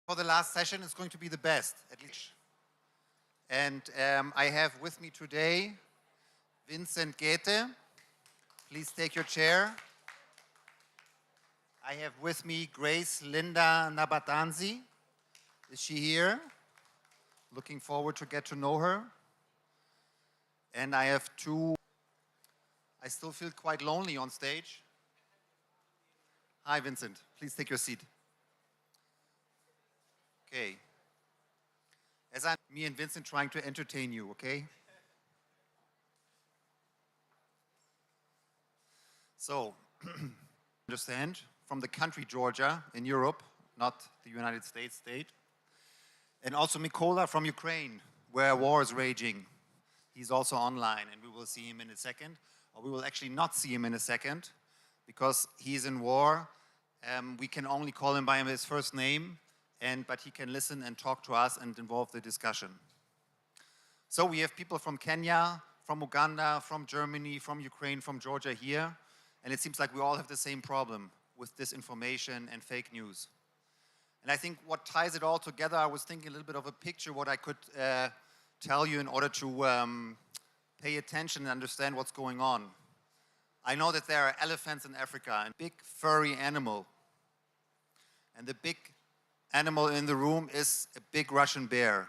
For the last session, it's going to be the best, at least. And I have with me today Vincent Goethe. Please take your chair. I have with me Grace Linda Nabatanzi. Is she here? Looking forward to get to know her. And I have I still feel quite lonely on stage. Hi, Vincent. Please take your seat. Okay. Me and Vincent trying to entertain you, okay? So, understand, from the country Georgia in Europe, not the United States state. And also Mykola from Ukraine, where a war is raging. He's also online, and we will see him in a second. Or we will actually not see him in a second, because he's in war. We can only call him by his first name. But he can listen and talk to us and involve the discussion. So we have people from Kenya, from Uganda, from Germany, from Ukraine, from Georgia here. And it seems like we all have the same problem with disinformation and fake news. And I think what ties it all together, I was thinking a little bit of a picture, what I could tell you in order to pay attention and understand what's going on. I know that there are elephants in Africa, a big furry animal. And the big animal in the room is a big Russian bear.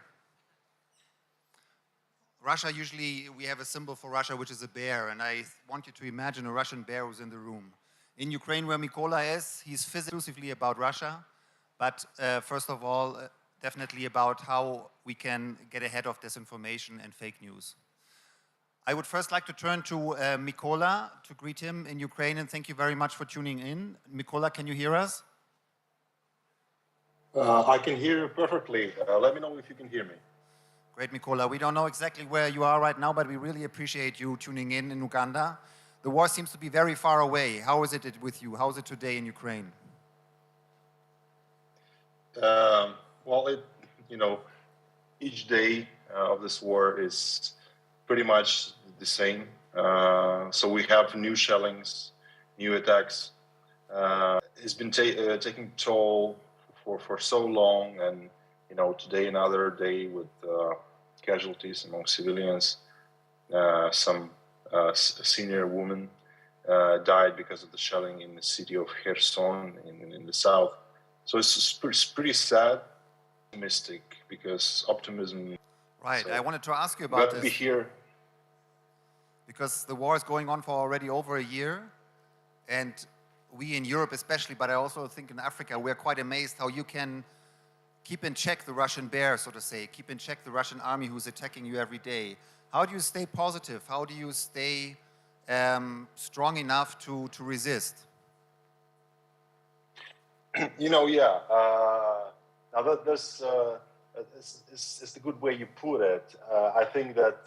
Russia, usually we have a symbol for Russia, which is a bear, and I want you to imagine a Russian bear who's in the room. In Ukraine, where Mykola is, he's exclusively about Russia, But first of all, definitely about how we can get ahead of disinformation and fake news. I would first like to turn to Mykola to greet him in Ukraine, and thank you very much for tuning in. Mykola, can you hear us? I can hear you perfectly. Let me know if you can hear me. Great, Mykola. We don't know exactly where you are right now, but we really appreciate you tuning in Uganda. The war seems to be very far away. How is it with you? How is it today in Ukraine? Well, each day of this war is pretty much the same. So we have new shellings, new attacks. It's been taking toll for so long, and today another day with casualties among civilians. Some senior woman died because of the shelling in the city of Kherson in the south. So it's pretty sad, optimistic, because optimism. Right. So I wanted to ask you about this. Be here. Because the war is going on for already over a year, and we in Europe especially, but I also think in Africa, we're quite amazed how you can keep in check the Russian bear, so to say, keep in check the Russian army who's attacking you every day. How do you stay positive? How do you stay strong enough to resist? Now that's it's the good way you put it. I think that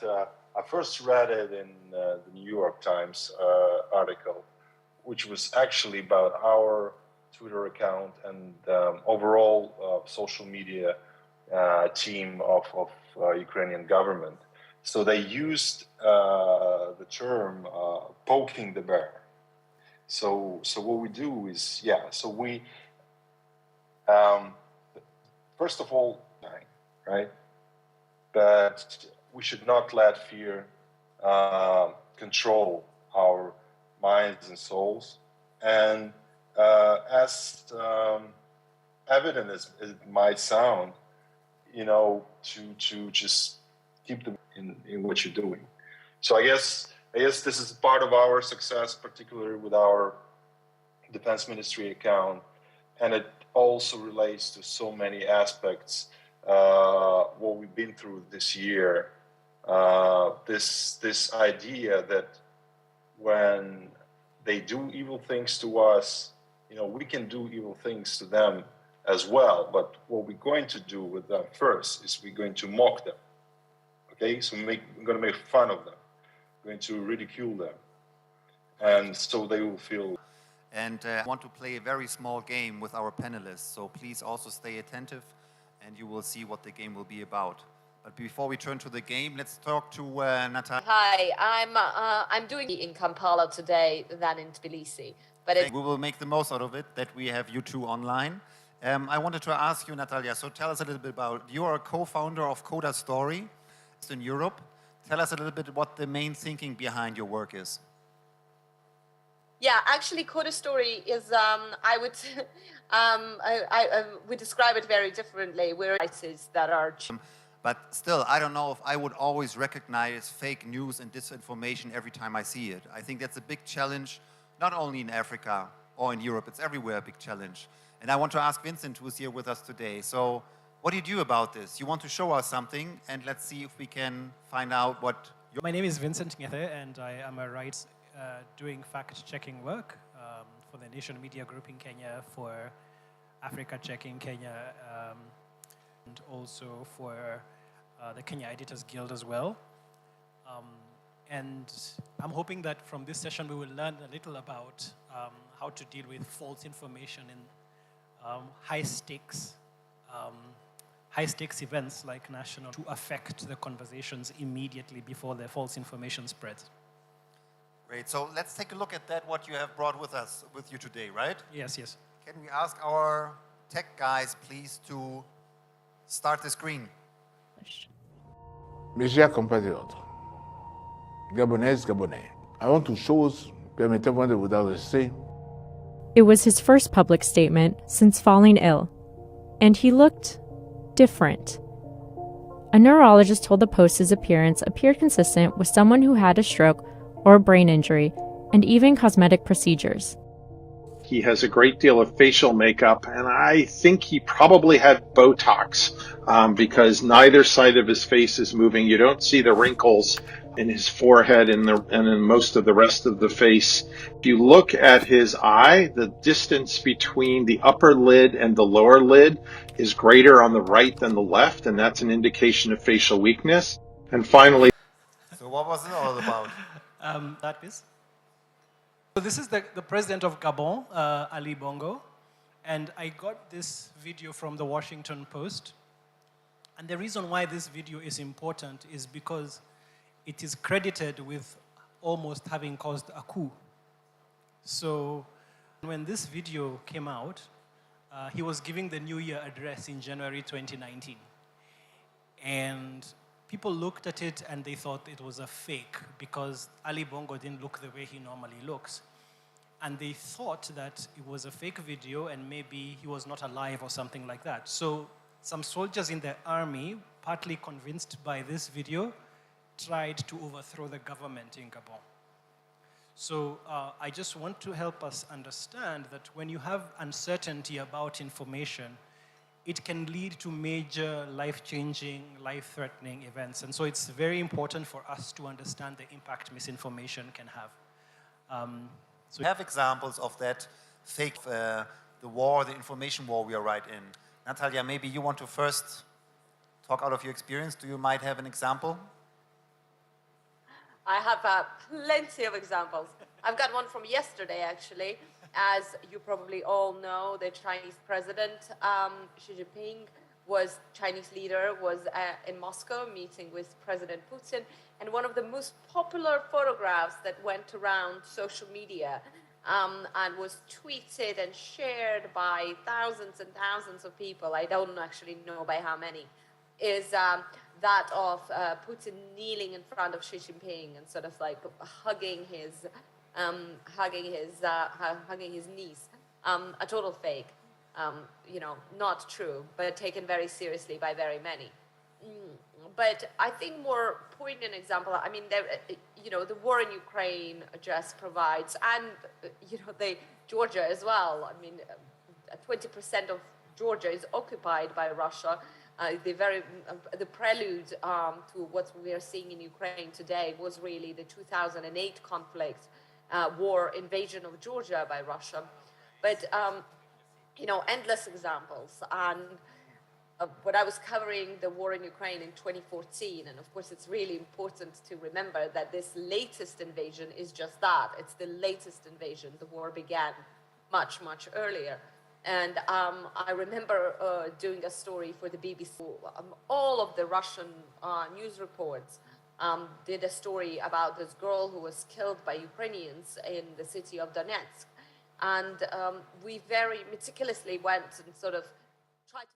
I first read it in the New York Times article, which was actually about our Twitter account and overall social media team of Ukrainian government. So they used the term poking the bear. So what we do is, we first of all, right? But we should not let fear control our minds and souls. And as evident as it might sound, to just keep them in what you're doing. So I guess this is part of our success, particularly with our Defense Ministry account, and it also relates to so many aspects. What we've been through this year, this idea that when they do evil things to us, we can do evil things to them as well. But what we're going to do with them first is we're going to mock them. Okay, so we're going to make fun of them, we're going to ridicule them, and so they will feel. And I want to play a very small game with our panelists, so please also stay attentive, and you will see what the game will be about. But before we turn to the game, let's talk to Natalia. Hi, I'm doing in Kampala today than in Tbilisi. But we will make the most out of it that we have you two online. I wanted to ask you, Natalia, so tell us a little bit about, you are a co-founder of Coda Story in Europe. Tell us a little bit what the main thinking behind your work is. Yeah, actually, Coda Story is, we describe it very differently. We're devices that are... But still, I don't know if I would always recognize fake news and disinformation every time I see it. I think that's a big challenge, not only in Africa or in Europe, it's everywhere a big challenge. And I want to ask Vincent, who's here with us today. So what do you do about this? You want to show us something, and let's see if we can find out what... My name is Vincent Ngethe, and I am a writer doing fact-checking work for the Nation Media Group in Kenya, for Africa Check in Kenya, and also for the Kenya Editors Guild as well. And I'm hoping that from this session we will learn a little about how to deal with false information in high-stakes events like national, to affect the conversations immediately before the false information spreads. Great. So let's take a look at that, what you have brought with you today, right? Yes, yes. Can we ask our tech guys, please, to start the screen? Mes chers compatriotes, Gabonaises, Gabonais, avant toute chose, permettez-moi de vous adresser. It was his first public statement since falling ill, and he looked different. A neurologist told the Post his appearance appeared consistent with someone who had a stroke or a brain injury, and even cosmetic procedures. He has a great deal of facial makeup, and I think he probably had Botox because neither side of his face is moving. You don't see the wrinkles in his forehead and in most of the rest of the face. If you look at his eye, the distance between the upper lid and the lower lid is greater on the right than the left, and that's an indication of facial weakness. And finally, So what was it all about? That is. So this is the president of Gabon, Ali Bongo, and I got this video from the Washington Post. And the reason why this video is important is because it is credited with almost having caused a coup. So when this video came out, he was giving the New Year address in January 2019. And people looked at it and they thought it was a fake because Ali Bongo didn't look the way he normally looks. And they thought that it was a fake video and maybe he was not alive or something like that. So some soldiers in the army, partly convinced by this video, tried to overthrow the government in Gabon. So I just want to help us understand that when you have uncertainty about information, it can lead to major life-changing, life-threatening events. And so it's very important for us to understand the impact misinformation can have. So we have examples of that fake, the war, the information war we are right in. Natalia, maybe you want to first talk out of your experience. Do you might have an example? I have plenty of examples. I've got one from yesterday, actually. As you probably all know, the Chinese president, Xi Jinping, Chinese leader, was in Moscow meeting with President Putin. And one of the most popular photographs that went around social media and was tweeted and shared by thousands and thousands of people, I don't actually know by how many, is that of Putin kneeling in front of Xi Jinping and sort of like hugging his knees. A total fake, not true, but taken very seriously by very many. But I think more poignant example, I mean, the war in Ukraine just provides, and, Georgia as well. I mean, 20% of Georgia is occupied by Russia. The prelude to what we are seeing in Ukraine today was really the 2008 conflict, war, invasion of Georgia by Russia. But, endless examples. And when I was covering the war in Ukraine in 2014, and of course it's really important to remember that this latest invasion is just that. It's the latest invasion. The war began much, much earlier. And I remember doing a story for the BBC. All of the Russian news reports did a story about this girl who was killed by Ukrainians in the city of Donetsk. And we very meticulously went and sort of tried to...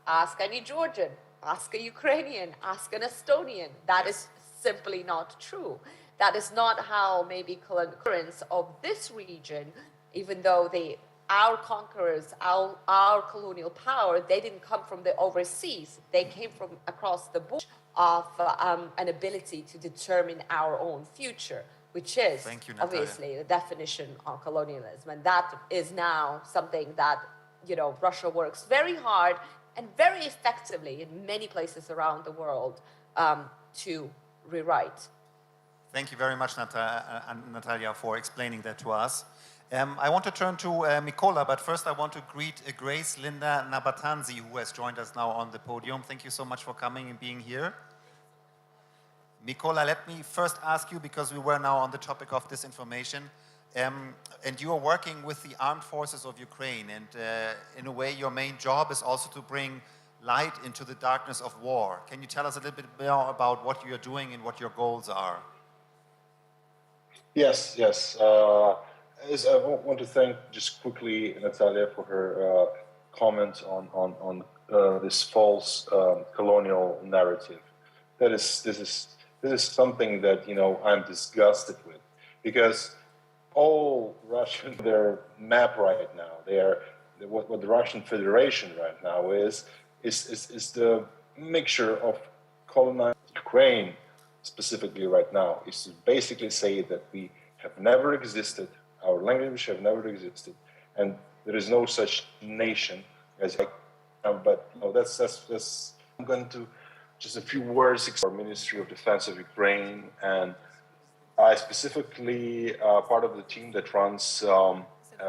Ask any Georgian, ask a Ukrainian, ask an Estonian. That is simply not true. That is not how maybe currents of this region, even though they our conquerors, our colonial power, they didn't come from the overseas. They came from across the border of an ability to determine our own future, which is Thank you, Natalia. obviously the definition of colonialism. And that is now something that, you know, Russia works very hard and very effectively in many places around the world to rewrite. Thank you very much, Natalia, for explaining that to us. I want to turn to Mikola, but first I want to greet Grace Linda Nabatanzi, who has joined us now on the podium. Thank you so much for coming and being here. Mikola, let me first ask you, because we were now on the topic of disinformation, and you are working with the armed forces of Ukraine, and in a way your main job is also to bring light into the darkness of war. Can you tell us a little bit more about what you are doing and what your goals are? Yes. As I want to thank just quickly Natalia for her comment on this false colonial narrative. This is something that, you know, I'm disgusted with, because all Russian, their map right now, what the Russian Federation right now is the mixture of colonized Ukraine specifically right now, is to basically say that we have never existed, our language have never existed, and there is no such nation as. But you know, that's. I'm going to just a few words. Our Ministry of Defense of Ukraine, and I specifically part of the team that runs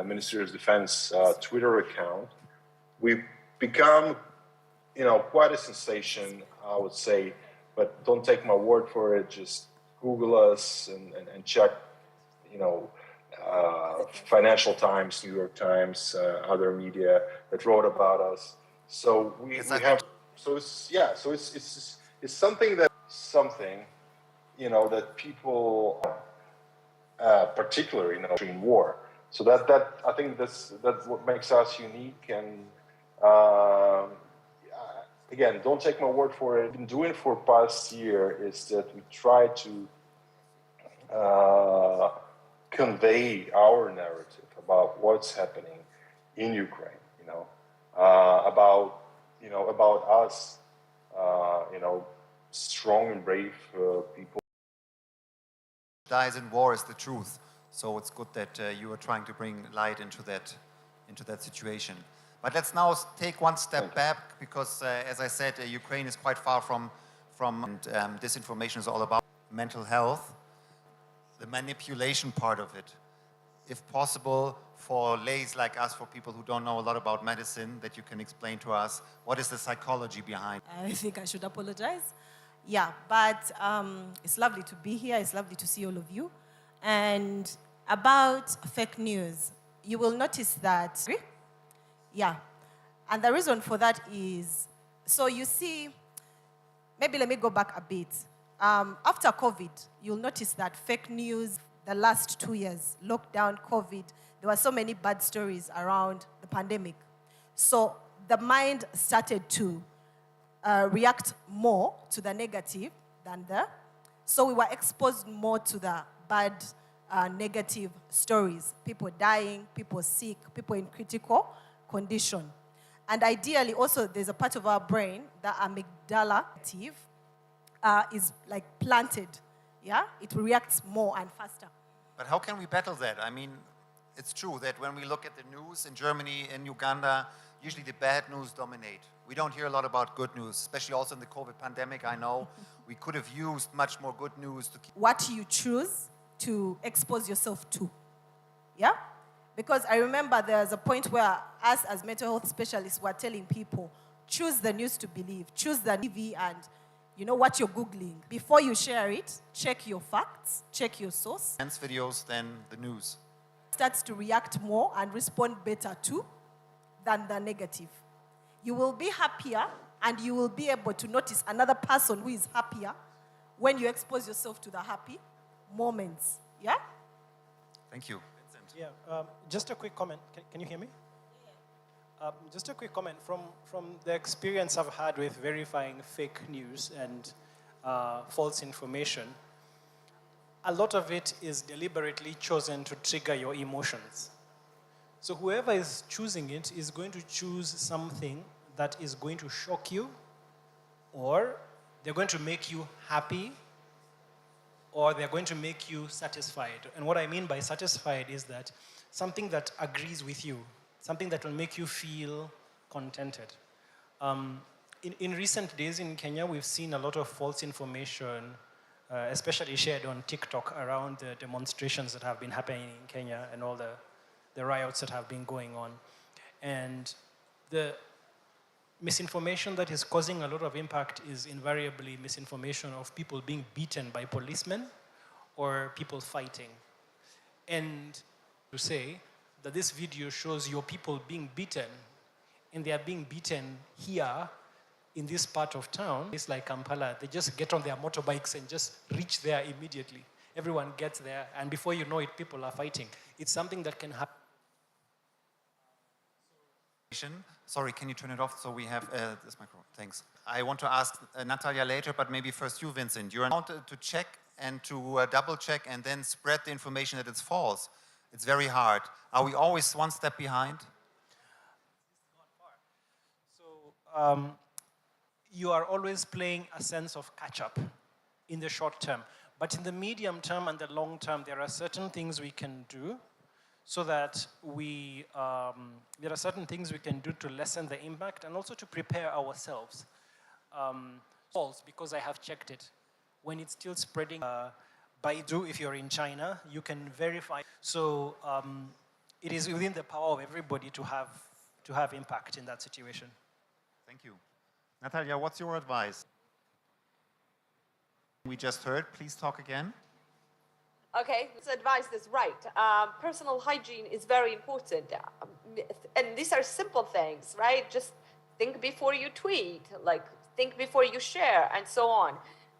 Ministry of Defense Twitter account. We've become, you know, quite a sensation, I would say. But don't take my word for it. Just Google us and check, you know, Financial Times, New York Times, other media that wrote about us. So we have. So it's something you know, that people, particularly, you know, in war. So that I think that's what makes us unique. And again, don't take my word for it. What we've been doing for past year is that we try to convey our narrative about what's happening in Ukraine. You know, about us. You know, strong and brave people. Dies in war is the truth. So it's good that you are trying to bring light into that situation. But let's now take one step back, because as I said, Ukraine is quite far from disinformation is all about mental health, the manipulation part of it. If possible, for lays like us, for people who don't know a lot about medicine, that you can explain to us, what is the psychology behind? I think I should apologize. Yeah, but it's lovely to be here. It's lovely to see all of you. And about fake news, you will notice that, yeah, and the reason for that is, so you see, maybe let me go back a bit. After COVID, you'll notice that fake news, the last 2 years, lockdown, COVID, there were so many bad stories around the pandemic. So the mind started to react more to the negative than so we were exposed more to the bad, negative stories. People dying, people sick, people in critical condition. And ideally, also, there's a part of our brain, the amygdala, is like planted. Yeah, it reacts more and faster. But how can we battle that? I mean, it's true that when we look at the news in Germany, in Uganda, usually the bad news dominate. We don't hear a lot about good news, especially also in the COVID pandemic. I know we could have used much more good news to keep. What you choose to expose yourself to, yeah? Because I remember there's a point where us as mental health specialists were telling people, choose the news to believe, choose the TV and you know what you're Googling. Before you share it, check your facts, check your source. Videos than the news. Starts to react more and respond better to than the negative. You will be happier and you will be able to notice another person who is happier when you expose yourself to the happy moments. Yeah? Thank you. Yeah, just a quick comment. Can you hear me? Just a quick comment from the experience I've had with verifying fake news and false information. A lot of it is deliberately chosen to trigger your emotions. So whoever is choosing it is going to choose something that is going to shock you, or they're going to make you happy, or they're going to make you satisfied. And what I mean by satisfied is that something that agrees with you, something that will make you feel contented. In recent days in Kenya, we've seen a lot of false information, especially shared on TikTok, around the demonstrations that have been happening in Kenya and all the riots that have been going on. And the misinformation that is causing a lot of impact is invariably misinformation of people being beaten by policemen or people fighting. And to say that this video shows your people being beaten, and they are being beaten here in this part of town. It's like Kampala. They just get on their motorbikes and just reach there immediately. Everyone gets there, and before you know it, people are fighting. It's something that can happen. Sorry, can you turn it off so we have this microphone? Thanks. I want to ask Natalia later, but maybe first you, Vincent. You're allowed to check and to double check and then spread the information that it's false. It's very hard. Are we always one step behind? So you are always playing a sense of catch-up in the short term. But in the medium term and the long term, there are certain things we can do so that there are certain things we can do to lessen the impact and also to prepare ourselves. False, because I have checked it. When it's still spreading, Baidu, if you're in China, you can verify. So it is within the power of everybody to have impact in that situation. Thank you. Natalia, what's your advice? We just heard, please talk again. Okay, this advice is right. Personal hygiene is very important. And these are simple things, right? Just think before you tweet, like think before you share, and so on.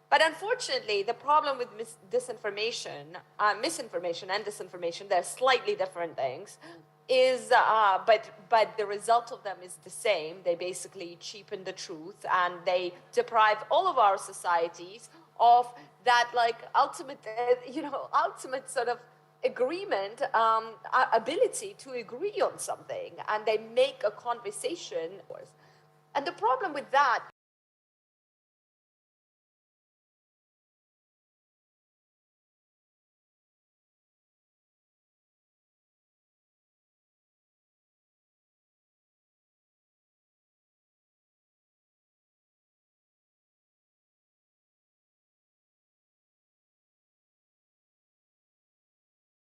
But unfortunately, the problem with misinformation and disinformation, they're slightly different things, is, but the result of them is the same. They basically cheapen the truth, and they deprive all of our societies of that, like, ultimate sort of agreement, ability to agree on something, and they make a conversation. And the problem with that